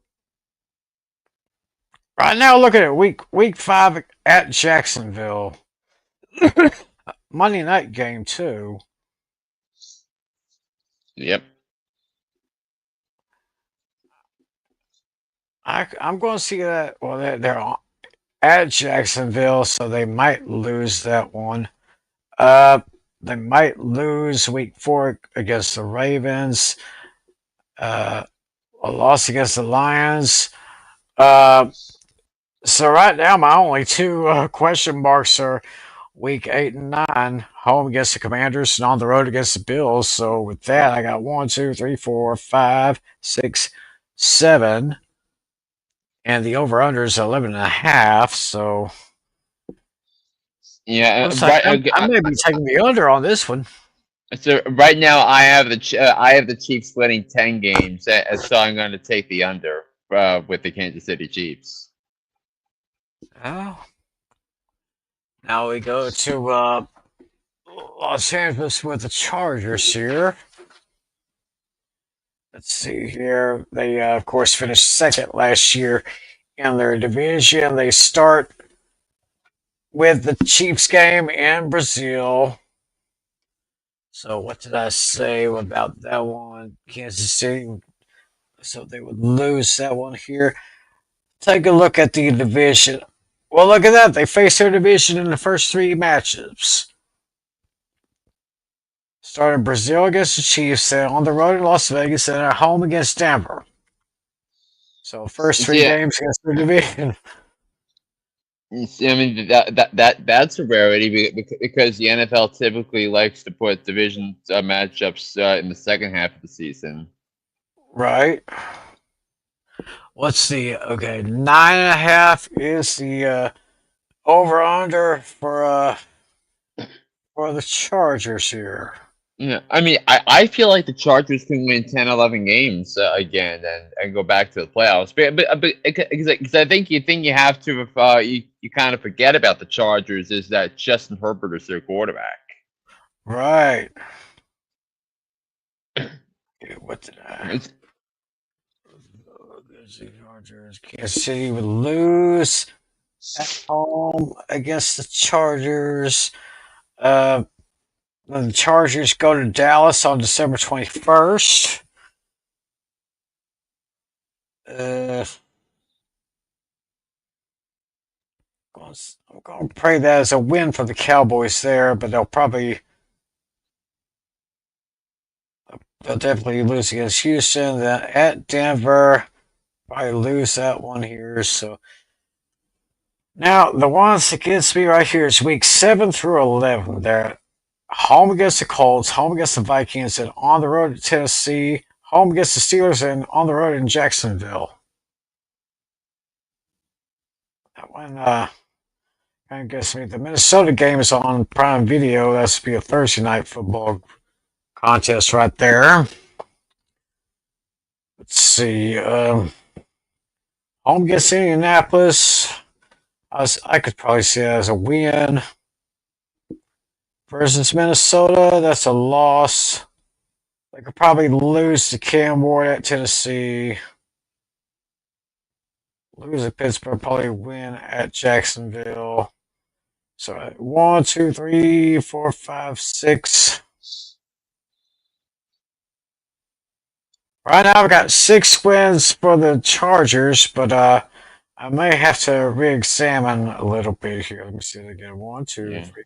right now, look at it. Week 5 at Jacksonville. Monday night game too. Yep. I'm going to see that. Well, they're at Jacksonville, so they might lose that one. Uh, they might lose week 4 against the Ravens. Uh, a loss against the Lions. So right now, my only two question marks are Week 8 and 9, home against the Commanders and on the road against the Bills. So with that, I got 1, 2, 3, 4, 5, 6, 7, and the over under is 11.5. So Yeah, looks like I may be taking the under on this one. so right now I have the Chiefs winning 10 games, so I'm going to take the under with the Kansas City Chiefs. Oh. Now we go to Los Angeles with the Chargers here. Let's see here. They, of course, finished second last year in their division. They start with the Chiefs game in Brazil. So what did I say about that one? Kansas City. So they would lose that one here. Take a look at the division. Well, look at that. They faced their division in the first 3 matchups. Started Brazil against the Chiefs, then on the road in Las Vegas, and at home against Denver. So first 3 Yeah, games against their division. I mean that's a rarity because the NFL typically likes to put division matchups in the second half of the season. Right. What's the okay? 9.5 is the over under for the Chargers here. Yeah, I mean, I feel like the Chargers can win 10, 11 games again and go back to the playoffs. But because I think you have to if you kind of forget about the Chargers is that Justin Herbert is their quarterback. Right. What did I? It's, Chargers. Kansas City would lose at home against the Chargers. Uh, the Chargers go to Dallas on December 21st. I'm going to pray that as a win for the Cowboys there, but they'll definitely lose against Houston. Then at Denver, probably lose that one here. So now the ones that gets me right here is week 7 through 11. They're home against the Colts, home against the Vikings, and on the road to Tennessee, home against the Steelers, and on the road in Jacksonville. That one kind of gets me. The Minnesota game is on Prime Video. That's be a Thursday night football contest right there. Let's see. Home against Indianapolis. I could probably see that as a win. Versus Minnesota, that's a loss. They could probably lose to Cam Ward at Tennessee. Lose at Pittsburgh, probably win at Jacksonville. So 1, 2, 3, 4, 5, 6. Right now, I've got 6 wins for the Chargers, but I may have to re-examine a little bit here. Let me see it again. 1, 2, yeah. 3,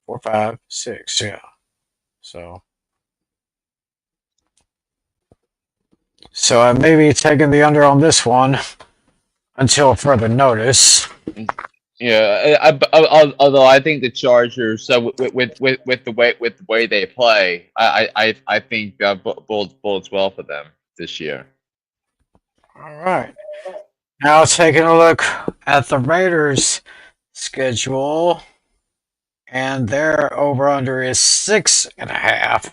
4, 5, 6. Yeah. So I may be taking the under on this one until further notice. Yeah, although I think the Chargers, so with the way they play, I think bodes well for them this year. All right. Now taking a look at the Raiders' schedule, and their over under is 6.5.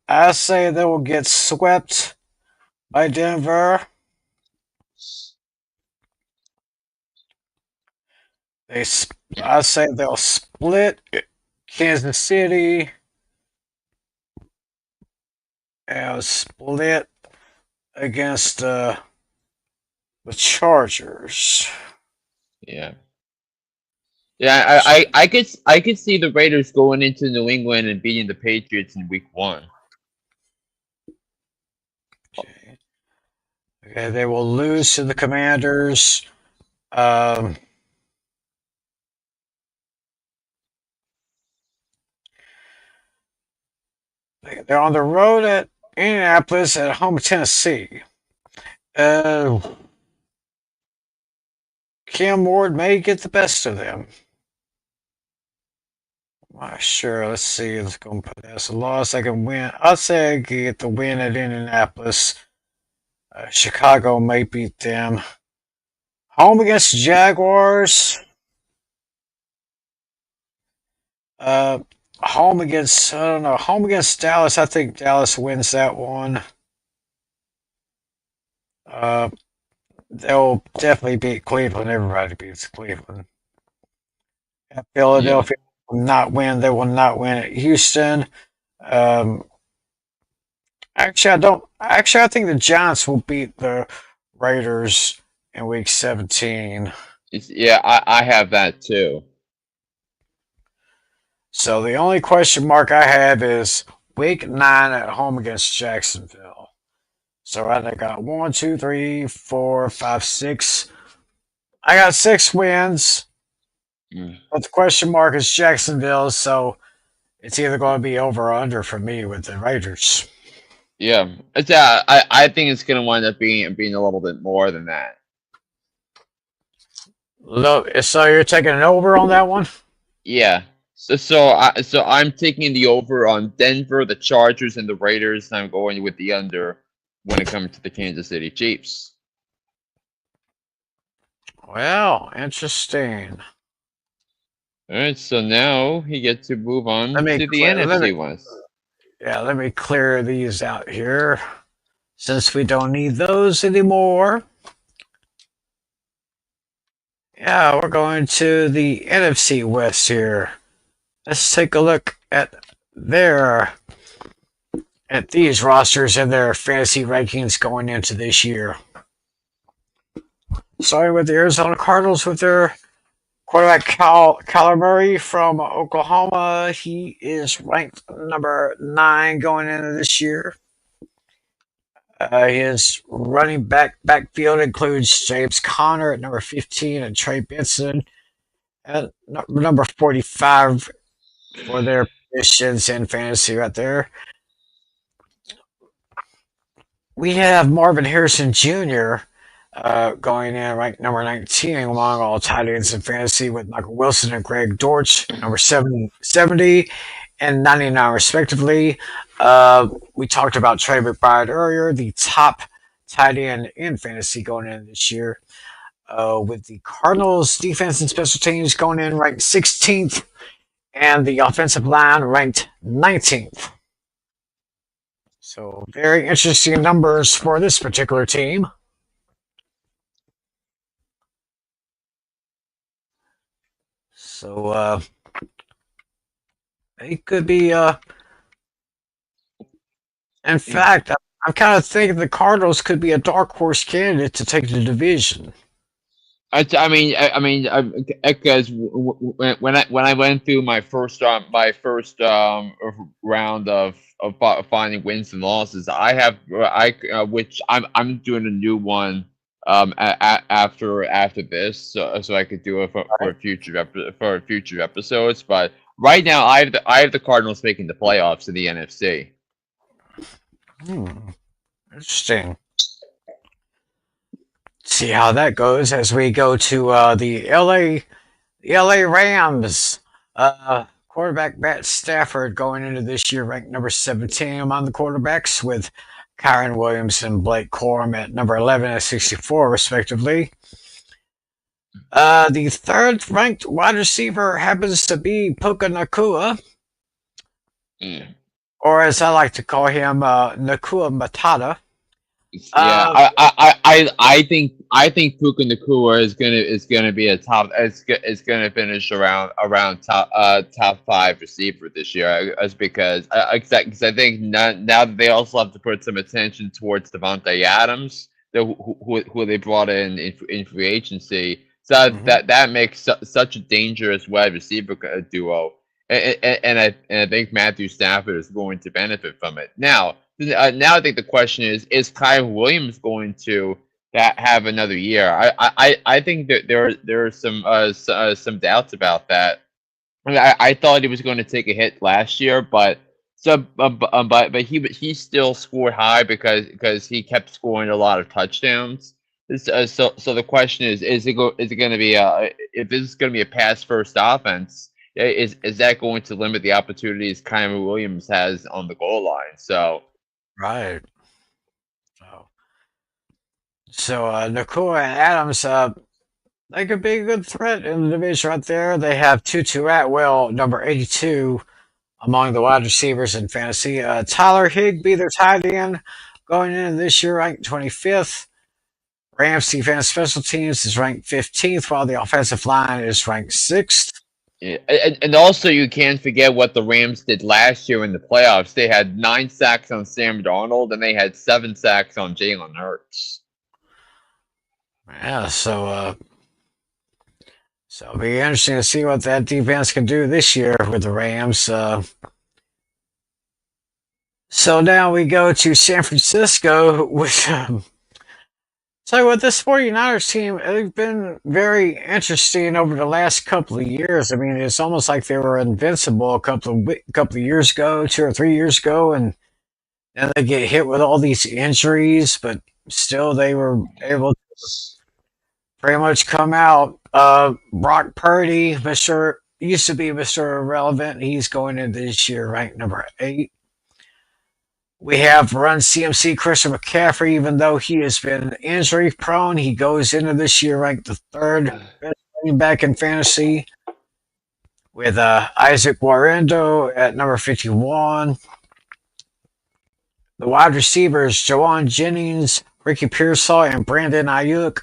I say they will get swept by Denver. I say they'll split Kansas City and split against the Chargers. Yeah. Yeah, I could see the Raiders going into New England and beating the Patriots in week 1. Okay, they will lose to the Commanders. They're on the road at Indianapolis at home Tennessee. Okay, Cam Ward may get the best of them. Sure, let's see. Let's go and put that as a loss. I can win. I'll say I can get the win at Indianapolis. Chicago may beat them. Home against the Jaguars. Uh, home against, I don't know, home against Dallas. I think Dallas wins that one. Uh, they'll definitely beat Cleveland. Everybody beats Cleveland. Yeah. Philadelphia will not win. They will not win at Houston. Um, actually, I don't. Actually, I think the Giants will beat the Raiders in Week 17. Yeah, I have that too. So the only question mark I have is Week 9 at home against Jacksonville. So I got 1, 2, 3, 4, 5, 6. I got 6 wins, Mm. but the question mark is Jacksonville. So it's either going to be over or under for me with the Raiders. Yeah, I think it's gonna wind up being a little bit more than that. Look, so you're taking an over on that one? Yeah. So I'm taking the over on Denver, the Chargers, and the Raiders, and I'm going with the under when it comes to the Kansas City Chiefs. Well, interesting. All right, so now you get to move Let on me to the clear. NFC West. Let me clear these out here, since we don't need those anymore. Yeah, we're going to the NFC West here. Let's take a look their at these rosters and their fantasy rankings going into this year. Starting with the Arizona Cardinals with their quarterback Kyler Murray from Oklahoma. He is ranked number 9 going into this year. His running backfield includes James Conner at number 15 and Trey Benson at number 45 for their positions in fantasy right there. We have Marvin Harrison Jr. Going in ranked number 19 among all tight ends in fantasy with Michael Wilson and Greg Dortch, number 70 and 99 respectively. We talked about Trey McBride earlier, the top tight end in fantasy going in this year. With the Cardinals defense and special teams going in ranked 16th and the offensive line ranked 19th. So very interesting numbers for this particular team. So it could be in fact, I'm kind of thinking the Cardinals could be a dark horse candidate to take the division. Because when I went through my first round of finding wins and losses, which I'm doing a new one after this, so I could do it for future episodes. But right now, I have the Cardinals making the playoffs in the NFC. Interesting. See how that goes as we go to the LA Rams. Quarterback Matt Stafford going into this year ranked number 17 among the quarterbacks with Kyron Williams and Blake Corum at number 11 and 64 respectively. The third ranked wide receiver happens to be Puka Nakua, or as I like to call him, Nakua Matata. I think Puka Nakua is gonna be a top. It's gonna finish around top 5 receiver this year. That's because I think now that they also have to put some attention towards Devontae Adams, who they brought in free agency. So that makes such a dangerous wide receiver duo, and I think Matthew Stafford is going to benefit from it now. Now I think the question is Kyle Williams going to have another year? I think that there are some doubts about that. I mean, I thought he was going to take a hit last year, but he still scored high because he kept scoring a lot of touchdowns. So the question is it going to be if this is going to be a pass first offense, is that going to limit the opportunities Kyrie Williams has on the goal line? So Right. So, Nakua and Adams, they could be a good threat in the division right there. They have Tutu Atwell, number 82, among the wide receivers in fantasy. Tyler Higbee, their tight end, going into this year ranked 25th. Rams defense special teams is ranked 15th, while the offensive line is ranked 6th. yeah, and also you can't forget what the Rams did last year in the playoffs. They had 9 sacks on Sam Darnold, and they had 7 sacks on Jalen Hurts. Yeah, so it'll be interesting to see what that defense can do this year with the Rams. So now we go to San Francisco, which tell you what, this 49ers team, they've been very interesting over the last couple of years. I mean, it's almost like they were invincible a couple of years ago, 2 or 3 years ago, and then they get hit with all these injuries, but still they were able to pretty much come out. Brock Purdy, Mr. used to be Mr. Irrelevant. He's going into this year ranked number 8. We have Run CMC Christian McCaffrey, even though he has been injury prone, he goes into this year ranked the 3rd best running back in fantasy, with Isaac Guarendo at number 51. The wide receivers, Jawan Jennings, Ricky Pearsall, and Brandon Ayuk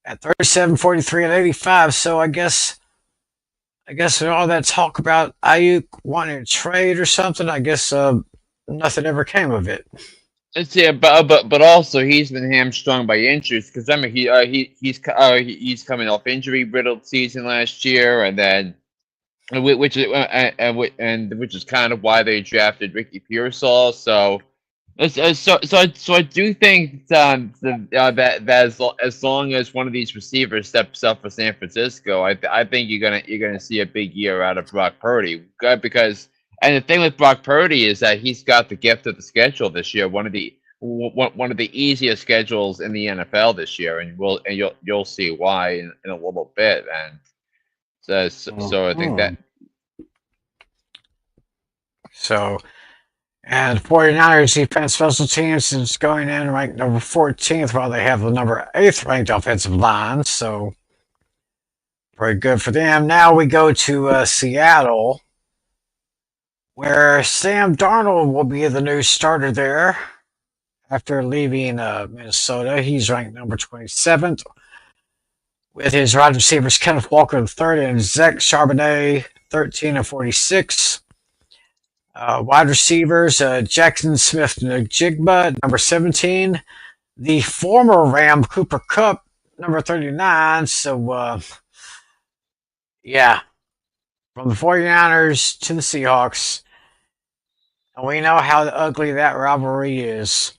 at 37, 43, and 85. So I guess with all that talk about Ayuk wanting to trade or something, I guess nothing ever came of it. Yeah, but also he's been hamstrung by injuries because I mean he's coming off injury riddled season last year, and then which is and which is kind of why they drafted Ricky Pearsall. So I do think that as long as one of these receivers steps up for San Francisco, I think you're gonna see a big year out of Brock Purdy because. And the thing with Brock Purdy is that he's got the gift of the schedule this year, one of the easiest schedules in the NFL this year, and you'll see why in a little bit. And so I think that So, and 49ers defense special teams is going in ranked number 14th, while they have the number 8th ranked offensive line. So, pretty good for them. Now we go to Seattle, where Sam Darnold will be the new starter there after leaving Minnesota. He's ranked number 27th, with his wide receivers Kenneth Walker III and Zach Charbonnet 13 and 46. Wide receivers Jackson Smith-Njigba, number 17. The former Ram Cooper Kupp, number 39. So, yeah, from the 49ers to the Seahawks. And we know how ugly that rivalry is.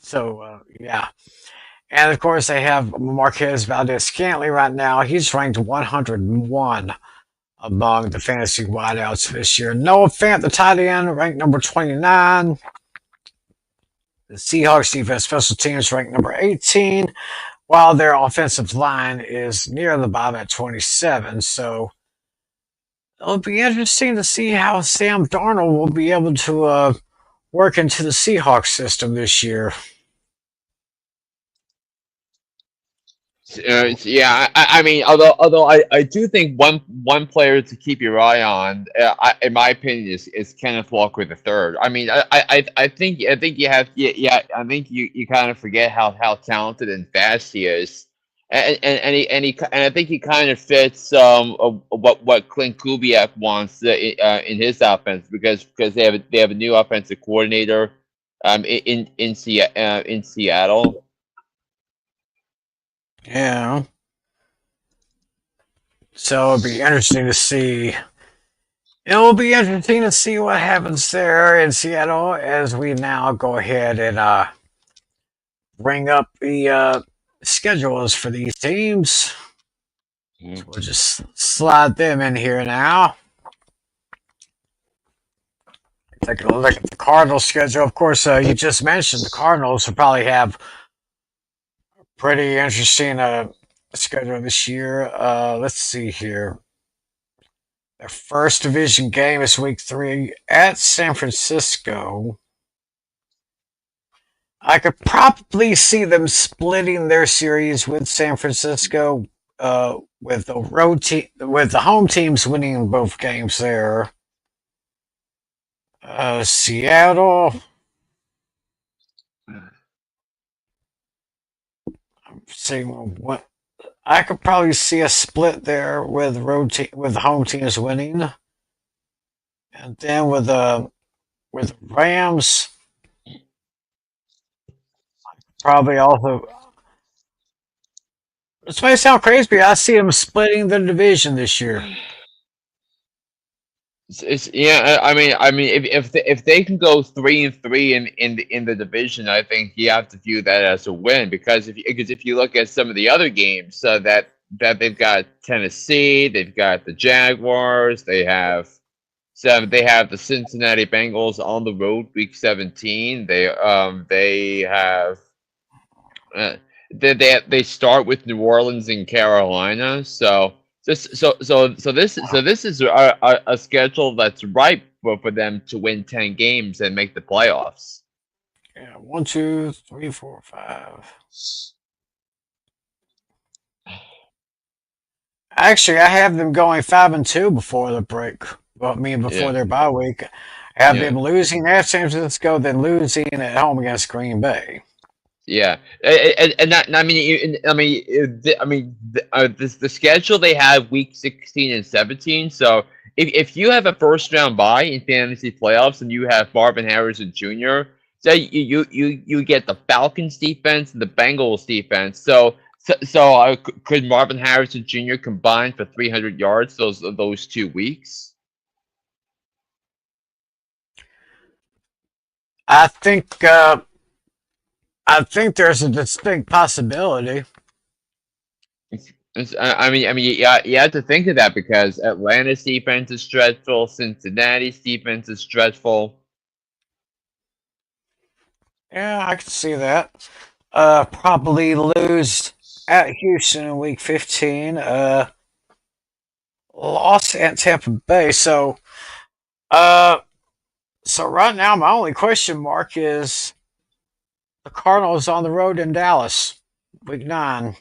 So, yeah. And of course, they have Marquez Valdez-Scantling right now. He's ranked 101 among the fantasy wideouts this year. Noah Fant, the tight end, ranked number 29. The Seahawks defense special teams ranked number 18, while their offensive line is near the bottom at 27. So it'll be interesting to see how Sam Darnold will be able to work into the Seahawks system this year. Yeah, I mean, although I do think one player to keep your eye on, in my opinion, is Kenneth Walker III. I mean, I think you have I think you kind of forget how talented and fast he is, and I think he kind of fits what Clint Kubiak wants in his offense because they have a new offensive coordinator in Seattle. Yeah. So it'll be interesting to see. It will be interesting to see what happens there in Seattle as we now go ahead and bring up the schedules for these teams. So we'll just slide them in here now. Take a look at the Cardinals schedule. Of course, you just mentioned the Cardinals will probably have Pretty interesting schedule this year. Let's see here. Their first division game is week 3 at San Francisco. I could probably see them splitting their series with San Francisco, with with the home teams winning both games there. Seattle, seeing what I could probably see a split there with with the home teams winning, and then with Rams probably also. This may sound crazy, but I see them splitting the division this year. Yeah, I mean, if they can go 3-3 in the division, I think you have to view that as a win because if you look at some of the other games that they've got Tennessee, they've got the Jaguars, they have the Cincinnati Bengals on the road week 17. They have uh, they start with New Orleans and Carolina, this is a schedule that's ripe for them to win 10 games and make the playoffs. Yeah, 1, 2, 3, 4, 5. Actually, I have them going 5-2 before the break. Well, I mean, before Yeah, their bye week, I have yeah, them losing at San Francisco, then losing at home against Green Bay. yeah. And that I mean the schedule they have week 16 and 17. So if you have a first round bye in fantasy playoffs and you have Marvin Harrison Jr., so you get the Falcons defense and the Bengals defense. Could Marvin Harrison Jr. combine for 300 yards those 2 weeks? I think uh, I think there's a distinct possibility. You have to think of that because Atlanta's defense is dreadful, Cincinnati's defense is dreadful. Yeah, I can see that. Probably lose at Houston in week 15. Loss at Tampa Bay. Uh, so right now my only question mark is the Cardinals on the road in Dallas, week 9.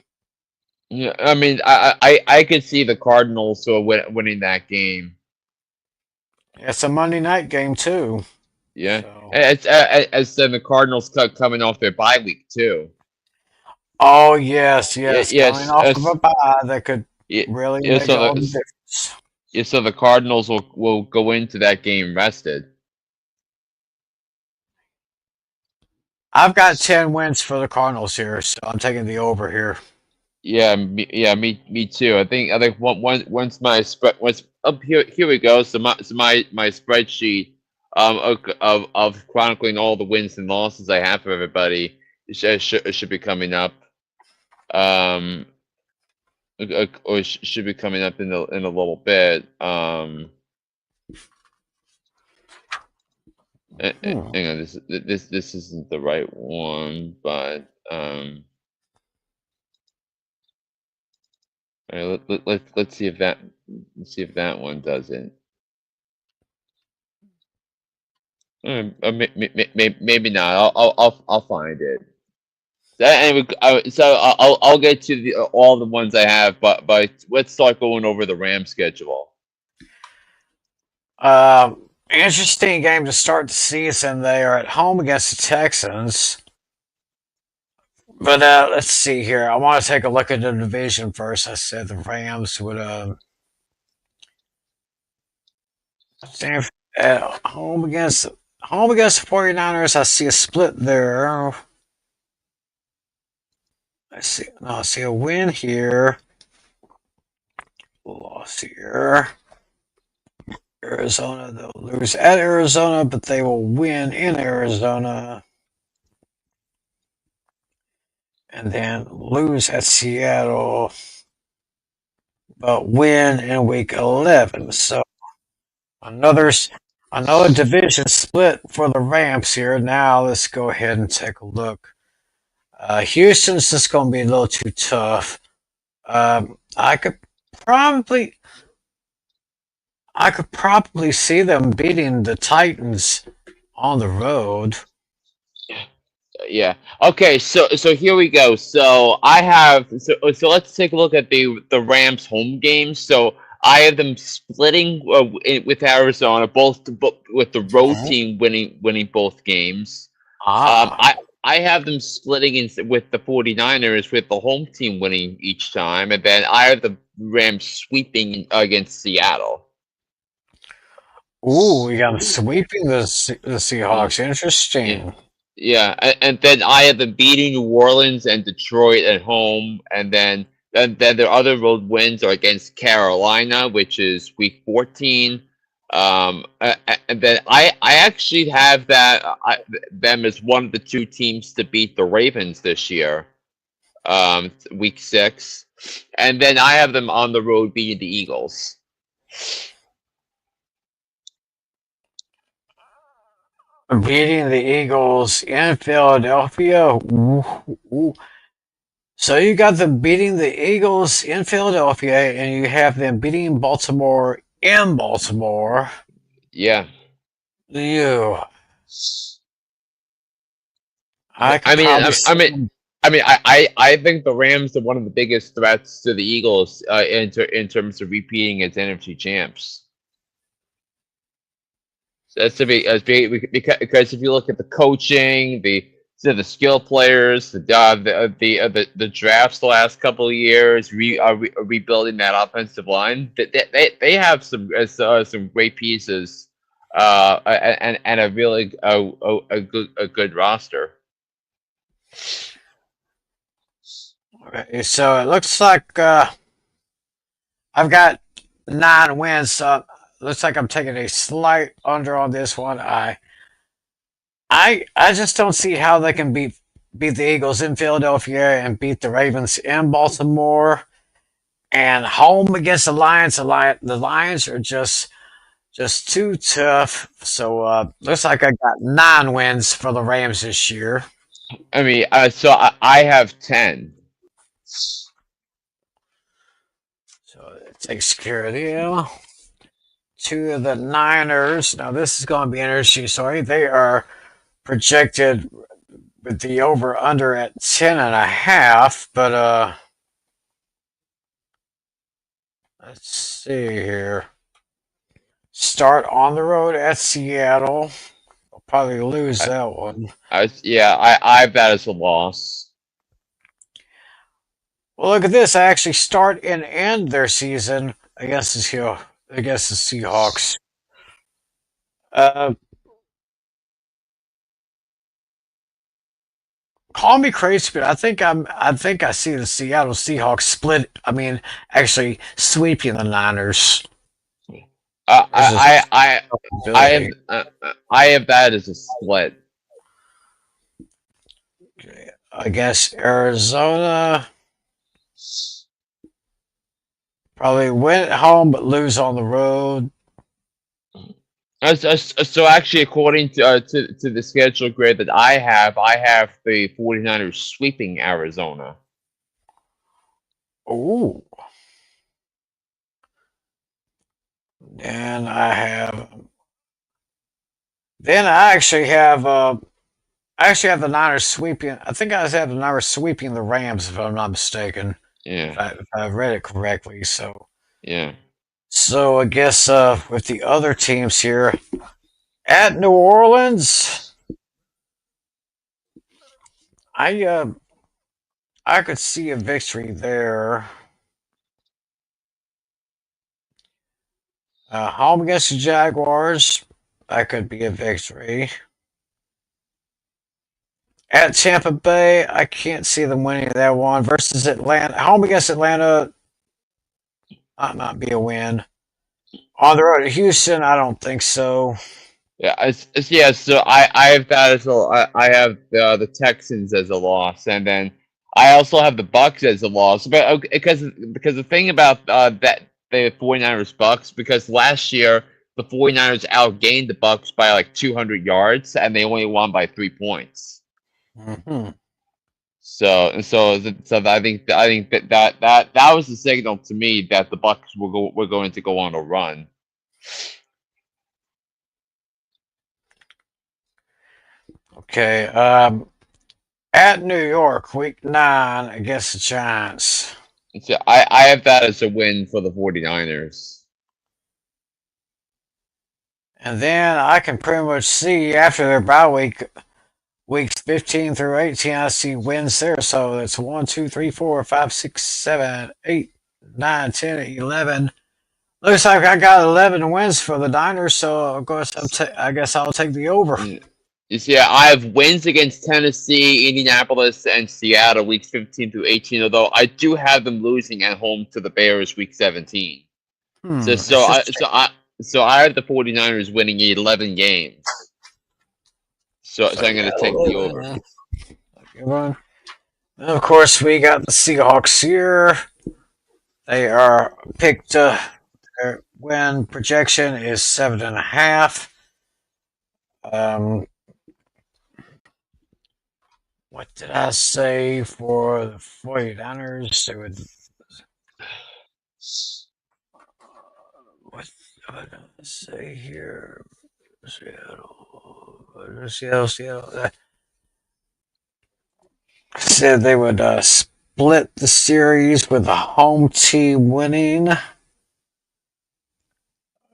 Yeah, I mean, I could see the Cardinals winning that game. It's a Monday night game too. Yeah, So, as then the Cardinals coming off their bye week too. oh yes, Yeah, yes, coming yes, off of a bye that could yeah, really yeah, make so all the the difference. yeah, so the Cardinals will go into that game rested. I've got 10 wins for the Cardinals here, so I'm taking the over here. Me too. I think once my spread once up here we go. My spreadsheet of chronicling all the wins and losses I have for everybody should be coming up. Um, or should be coming up in a little bit. Hmm. Hang on, this isn't the right one, but all right, let's see if that one does it. Maybe not. I'll find it. Anyway, so I'll get to all the ones I have, but let's start going over the Ram schedule. Interesting game to start the season. They are at home against the Texans. But let's see here. I want to take a look at the division first. I said the Rams would stand at home against the 49ers. I see a split there. I see no, I see a win here. Loss here. Arizona, they'll lose at Arizona, but they will win in Arizona. And then lose at Seattle, but win in week 11. So another another division split for the Rams here. Now let's go ahead and take a look. Houston's just going to be a little too tough. I could probably, I could probably see them beating the Titans on the road. Yeah. Okay. So here we go. So I have so let's take a look at the Rams home games. So I have them splitting with Arizona, with the road Mhm. team winning both games. Um, Ah, I I have them splitting with the 49ers with the home team winning each time, and then I have the Rams sweeping against Seattle. ooh, we got them sweeping the Uh, Seahawks. yeah. Interesting. Yeah, and then I have them beating New Orleans and Detroit at home, and then their other road wins are against Carolina, which is week 14. And then I actually have them as one of the two teams to beat the Ravens this year, week 6, and then I have them on the road beating the Eagles. Beating the Eagles in Philadelphia. Ooh, ooh. So you got them beating the Eagles in Philadelphia, and you have them beating Baltimore in Baltimore. Yeah. You, I I could mean, probably I, I see mean, them. I think the Rams are one of the biggest threats to the Eagles in terms of repeating as NFC champs. So that's to be as big because if you look at the coaching, the skill players, the drafts the last couple of years, rebuilding that offensive line, they have some great pieces, and a really a good roster. Okay, so it looks like I've got 9 wins. So looks like I'm taking a slight under on this one. I just don't see how they can beat the Eagles in Philadelphia and beat the Ravens in Baltimore and home against the Lions. The Lions are just too tough. So looks like I got 9 wins for the Rams this year. I mean, so I have 10. So it takes care of them. Two of the Niners. Now this is going to be interesting. Sorry, they are projected with the over under at 10.5. But let's see here. Start on the road at Seattle. I'll probably lose I, that one. yeah, I have that as a loss. Well, look at this. I actually start and end their season against against the Seahawks. Uh, call me crazy, but I think I see the Seattle Seahawks split. I mean, actually sweeping the Niners. There's a I I I have possibility. I have that as a split. I guess Arizona probably win at home but lose on the road. So actually, according to the schedule grid that I have the 49ers sweeping Arizona. Ooh. And I have then I actually have the Niners sweeping. I think I have the Niners sweeping the Rams if I'm not mistaken. Yeah, If I read it correctly. yeah. So I guess with the other teams here at New Orleans, I uh, I could see a victory there. Home against the Jaguars, that could be a victory. At Tampa Bay, I can't see them winning that one. Versus Atlanta, home against Atlanta, might not be a win. On the road to Houston, I don't think so. Yeah, yeah. So I have that as I have the Texans as a loss, and then I also have the Bucks as a loss. But okay, because the thing about that the 49ers Bucks, because last year the 49ers outgained the Bucks by like 200 yards, and they only won by 3 points. Hmm. So I think that was the signal to me that the Bucks were going to go on a run. Okay. At New York, Week 9 against the Giants. So I have that as a win for the 49ers. And then I can pretty much see after their bye week, weeks 15 through 18, I see wins there. So it's 1, 2, 3, 4, 5, 6, 7, 8, 9, 10, 11. Looks like I got 11 wins for the Niners, so I guess I'll take the over. Mm. You see, I have wins against Tennessee, Indianapolis, and Seattle weeks 15 through 18. Although I do have them losing at home to the Bears week 17. So Let's so I just check. so I so I have the 49ers winning 11 games. So So I'm going yeah, to take the over. good one. And of course, we got the Seahawks here. They are picked. Their win projection is 7.5. Um, what did I say for the 49ers? They would. What did I say here? Seattle. Said they would split the series with the home team winning.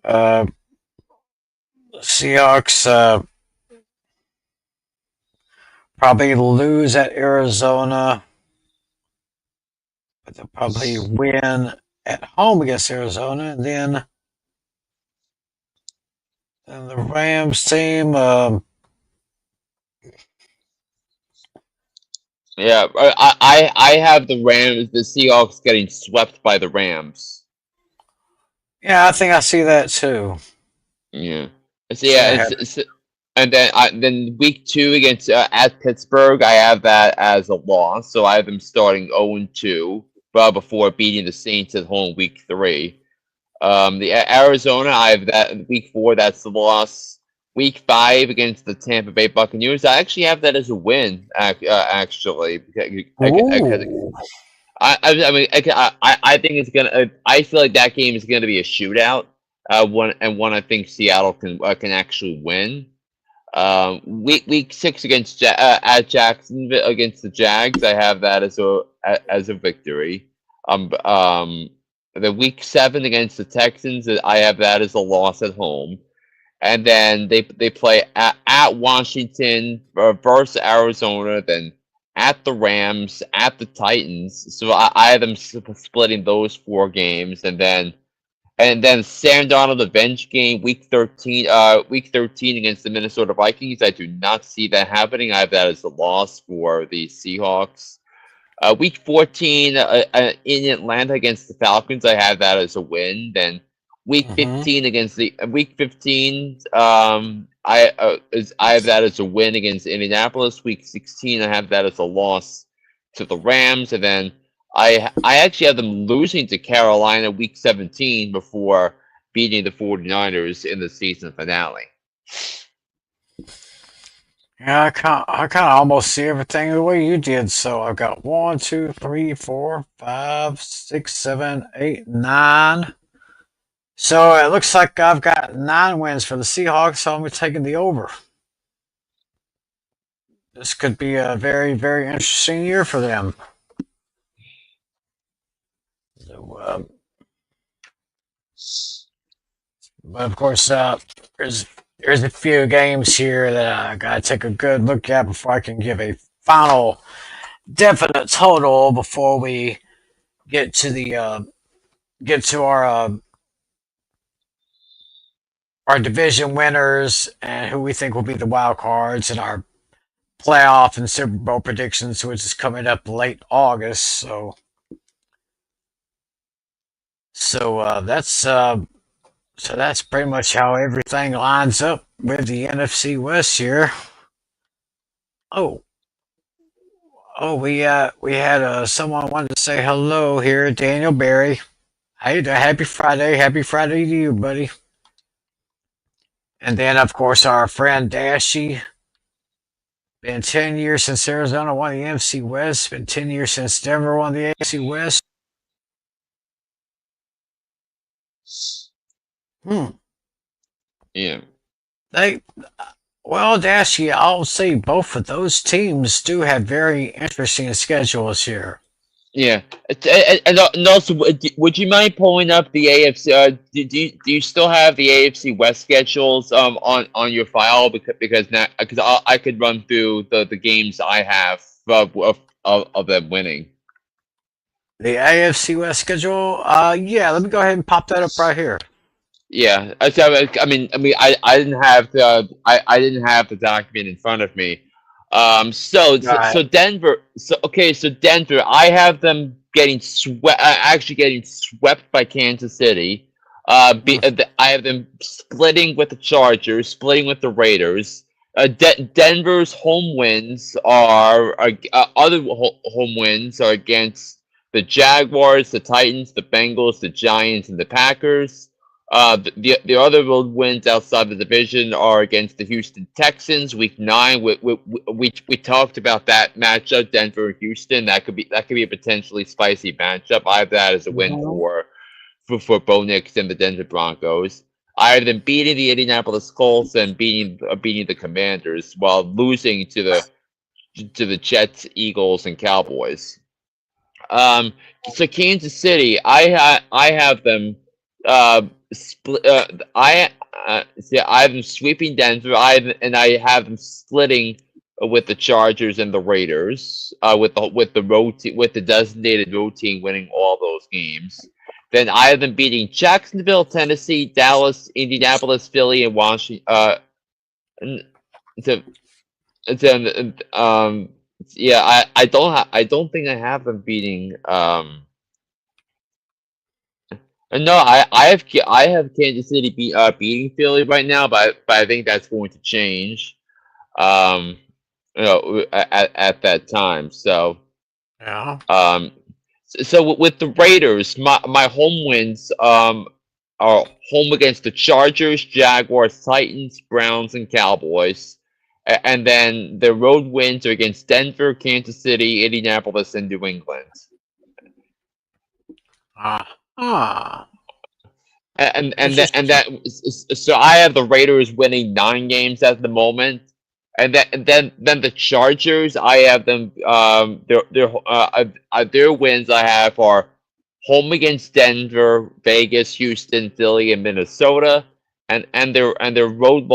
Uh, Seahawks probably lose at Arizona, but they'll probably win at home against Arizona. And the Rams team, Yeah, I have the Rams, the Seahawks getting swept by the Rams. yeah, I think I see that too. Yeah. So See yeah, that happen. and then week 2 against at Pittsburgh, I have that as a loss. So I have them starting 0-2, well before beating the Saints at home week 3. The Arizona, I have that week 4. That's the loss. Week 5 against the Tampa Bay Buccaneers, I actually have that as a win. Actually, Ooh. I mean, I think it's gonna. I feel like that game is gonna be a shootout. One I think Seattle can actually win. Week 6 against at Jacksonville against the Jags, I have that as a victory. The week 7 against the Texans, I have that as a loss at home. And then they play at Washington versus Arizona, then at the Rams, at the Titans. So I have them splitting those 4 games, and then Sam Donald revenge game week 13 against the Minnesota Vikings. I do not see that happening. I have that as a loss for the Seahawks. Week 14 in Atlanta against the Falcons, I have that as a win. Then week Mm-hmm. 15 against the week 15, I have that as a win against Indianapolis. Week 16, I have that as a loss to the Rams, and then I actually have them losing to Carolina week 17 before beating the 49ers in the season finale. Yeah, I kind of almost see everything the way you did. So I've got 1, 2, 3, 4, 5, 6, 7, 8, 9. So it looks like I've got 9 wins for the Seahawks. So I'm taking the over. This could be a very, very interesting year for them. So, but of course, there's there's a few games here that I gotta take a good look at before I can give a final definite total before we get to the get to our division winners and who we think will be the wild cards and our playoff and Super Bowl predictions, which is coming up late August. So that's pretty much how everything lines up with the NFC West here. Oh, we had someone wanted to say hello here, Daniel Barry. Hey, happy Friday, happy Friday to you, buddy. And then of course our friend Dashy. Been 10 years since Arizona won the NFC West. Been 10 years since Denver won the AFC West. Hmm. Yeah. They well, to ask you, I'll say both of those teams do have very interesting schedules here. Yeah, and also, would you mind pulling up the AFC? Do you still have the AFC West schedules on your file? Because now because I could run through the games I have of them winning. The AFC West schedule, yeah, let me go ahead and pop that up right here. Yeah, I didn't have I didn't have the document in front of me. Right. So Denver. So Denver. I have them getting swept. Actually, getting swept by Kansas City. Mm. I have them splitting with the Chargers, splitting with the Raiders. Denver's home wins are home wins are against the Jaguars, the Titans, the Bengals, the Giants, and the Packers. The other road wins outside the division are against the Houston Texans, Week 9. We talked about that matchup, Denver Houston. That could be a potentially spicy matchup. I have that as a win Mhm. for Bo Nix and the Denver Broncos. I have them beating the Indianapolis Colts and beating the Commanders while losing to the Jets, Eagles, and Cowboys. Um, so Kansas City, I have them split. I have them sweeping Denver. I have them splitting with the Chargers and the Raiders. With the designated road team winning all those games. Then I have them beating Jacksonville, Tennessee, Dallas, Indianapolis, Philly, and Washington. N- to, to yeah, I don't think I have them beating no, I have Kansas City beating Philly right now, but I think that's going to change. Um, at that time. Yeah. Um, with the Raiders, my home wins are home against the Chargers, Jaguars, Titans, Browns, and Cowboys. And then the road wins are against Denver, Kansas City, Indianapolis, and New England. Ah. And Interesting. that so I have the Raiders winning 9 games at the moment, and then the Chargers I have them their wins I have are home against Denver, Vegas, Houston, Philly, and Minnesota, and their road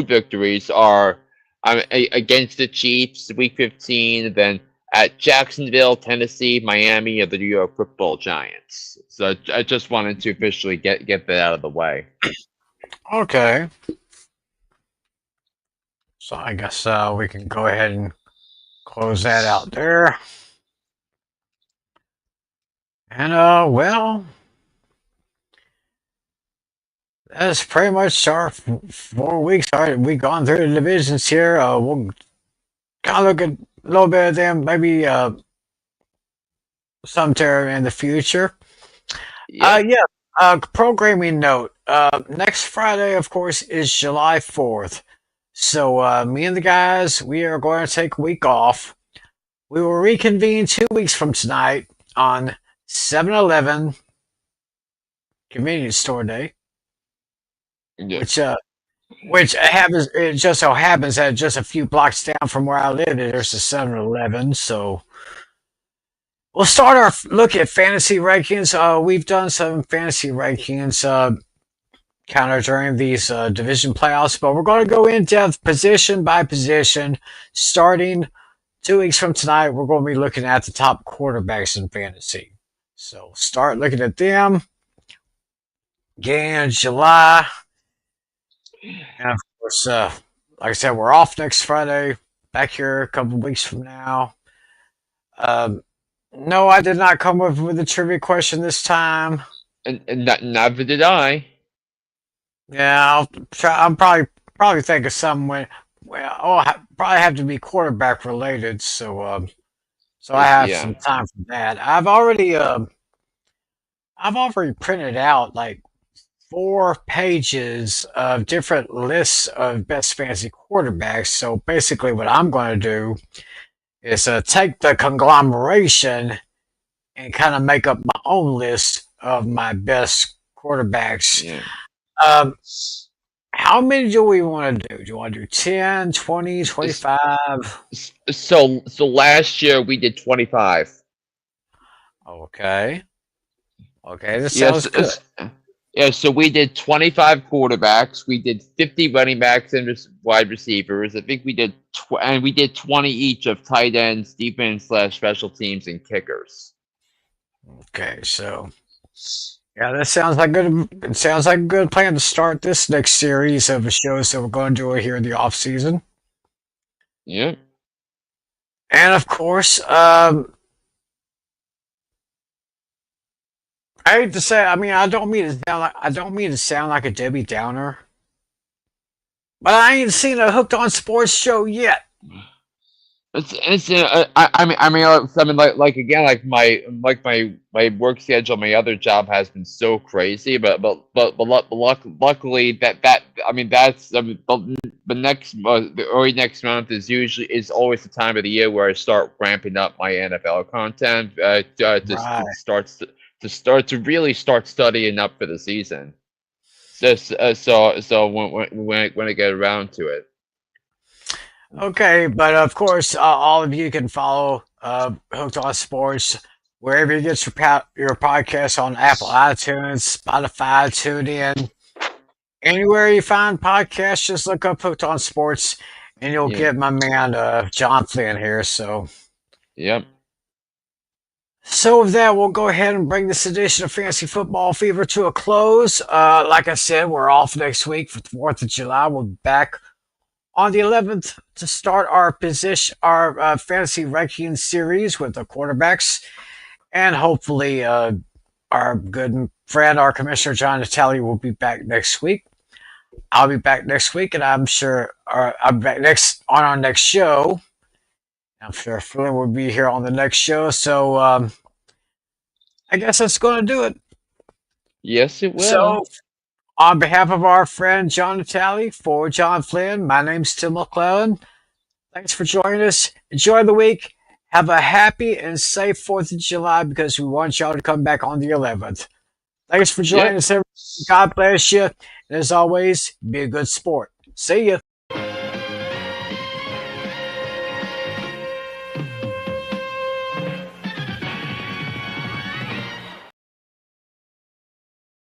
victories are against the Chiefs Week 15, then at Jacksonville, Tennessee, Miami, and the New York Football Giants. So I just wanted to officially get that out of the way. Okay. So I guess we can go ahead and close that out there. And well, that's pretty much our 4 weeks. All right, we've gone through the divisions here. We'll kind of look at a little bit of them, maybe sometime in the future. Yeah. Yeah. Programming note. Next Friday, of course, is July 4th. So me and the guys, we are going to take a week off. We will reconvene 2 weeks from tonight on 7-Eleven Convenience Store Day, Yeah. which happens. It just so happens that just a few blocks down from where I live, there's a 7-Eleven. So we'll start our look at fantasy rankings. We've done some fantasy rankings kind of during these division playoffs, but we're going to go in depth position by position, starting 2 weeks from tonight. We're going to be looking at the top quarterbacks in fantasy. So start looking at them. Again, July. And of course, like I said, we're off next Friday. Back here a couple weeks from now. Um, no, I did not come up with a trivia question this time. And neither did I. Yeah, I'll try. I'm probably think of some way. Well, probably have to be quarterback related. So I have Yeah. some time for that. I've already printed out like 4 pages of different lists of best fantasy quarterbacks. So basically, what I'm going to do is take the conglomeration and kind of make up my own list of my best quarterbacks. Yeah. Um, how many do we want to do? Do you want to do 10, 20, S- 25? so last year we did 25. Okay. Okay, this Yes. sounds good. Yeah, so we did 25 quarterbacks. We did 50 running backs and wide receivers. I think we did, and we did 20 each of tight ends, defense slash special teams, and kickers. Okay, so yeah, that sounds like good. It sounds like a good plan to start this next series of shows that we're going to do here in the off season. Yeah. And of course, I hate to say, I mean, I don't mean to sound like a Debbie Downer, but I ain't seen a Hooked on Sports show yet. It's like again, my work schedule, my other job has been so crazy, but luckily the next the early next month is always the time of the year where I start ramping up my NFL content Right. to really start studying up for the season. So when I get around to it. Okay, but of course, all of you can follow Hooked on Sports wherever you get your podcast on Apple iTunes, Spotify, TuneIn, anywhere you find podcasts. Just look up Hooked on Sports, and you'll Yeah. get my man John Flynn here. Yep. So with that, we'll go ahead and bring this edition of Fantasy Football Fever to a close. Like I said, we're off next week for the 4th of July. We'll be back on the 11th to start our fantasy ranking series with the quarterbacks, and hopefully our good friend, our commissioner John Natali, will be back next week. I'll be back next week, and I'm sure I'll be back next on our next show. I'm sure Flynn will be here on the next show. So I guess that's going to do it. Yes, it will. So on behalf of our friend John Natali, for John Flynn, my name's Tim McClellan. Thanks for joining us. Enjoy the week. Have a happy and safe 4th of July because we want y'all to come back on the 11th. Thanks for joining Yep. us, everyone. God bless you. And as always, be a good sport. See ya.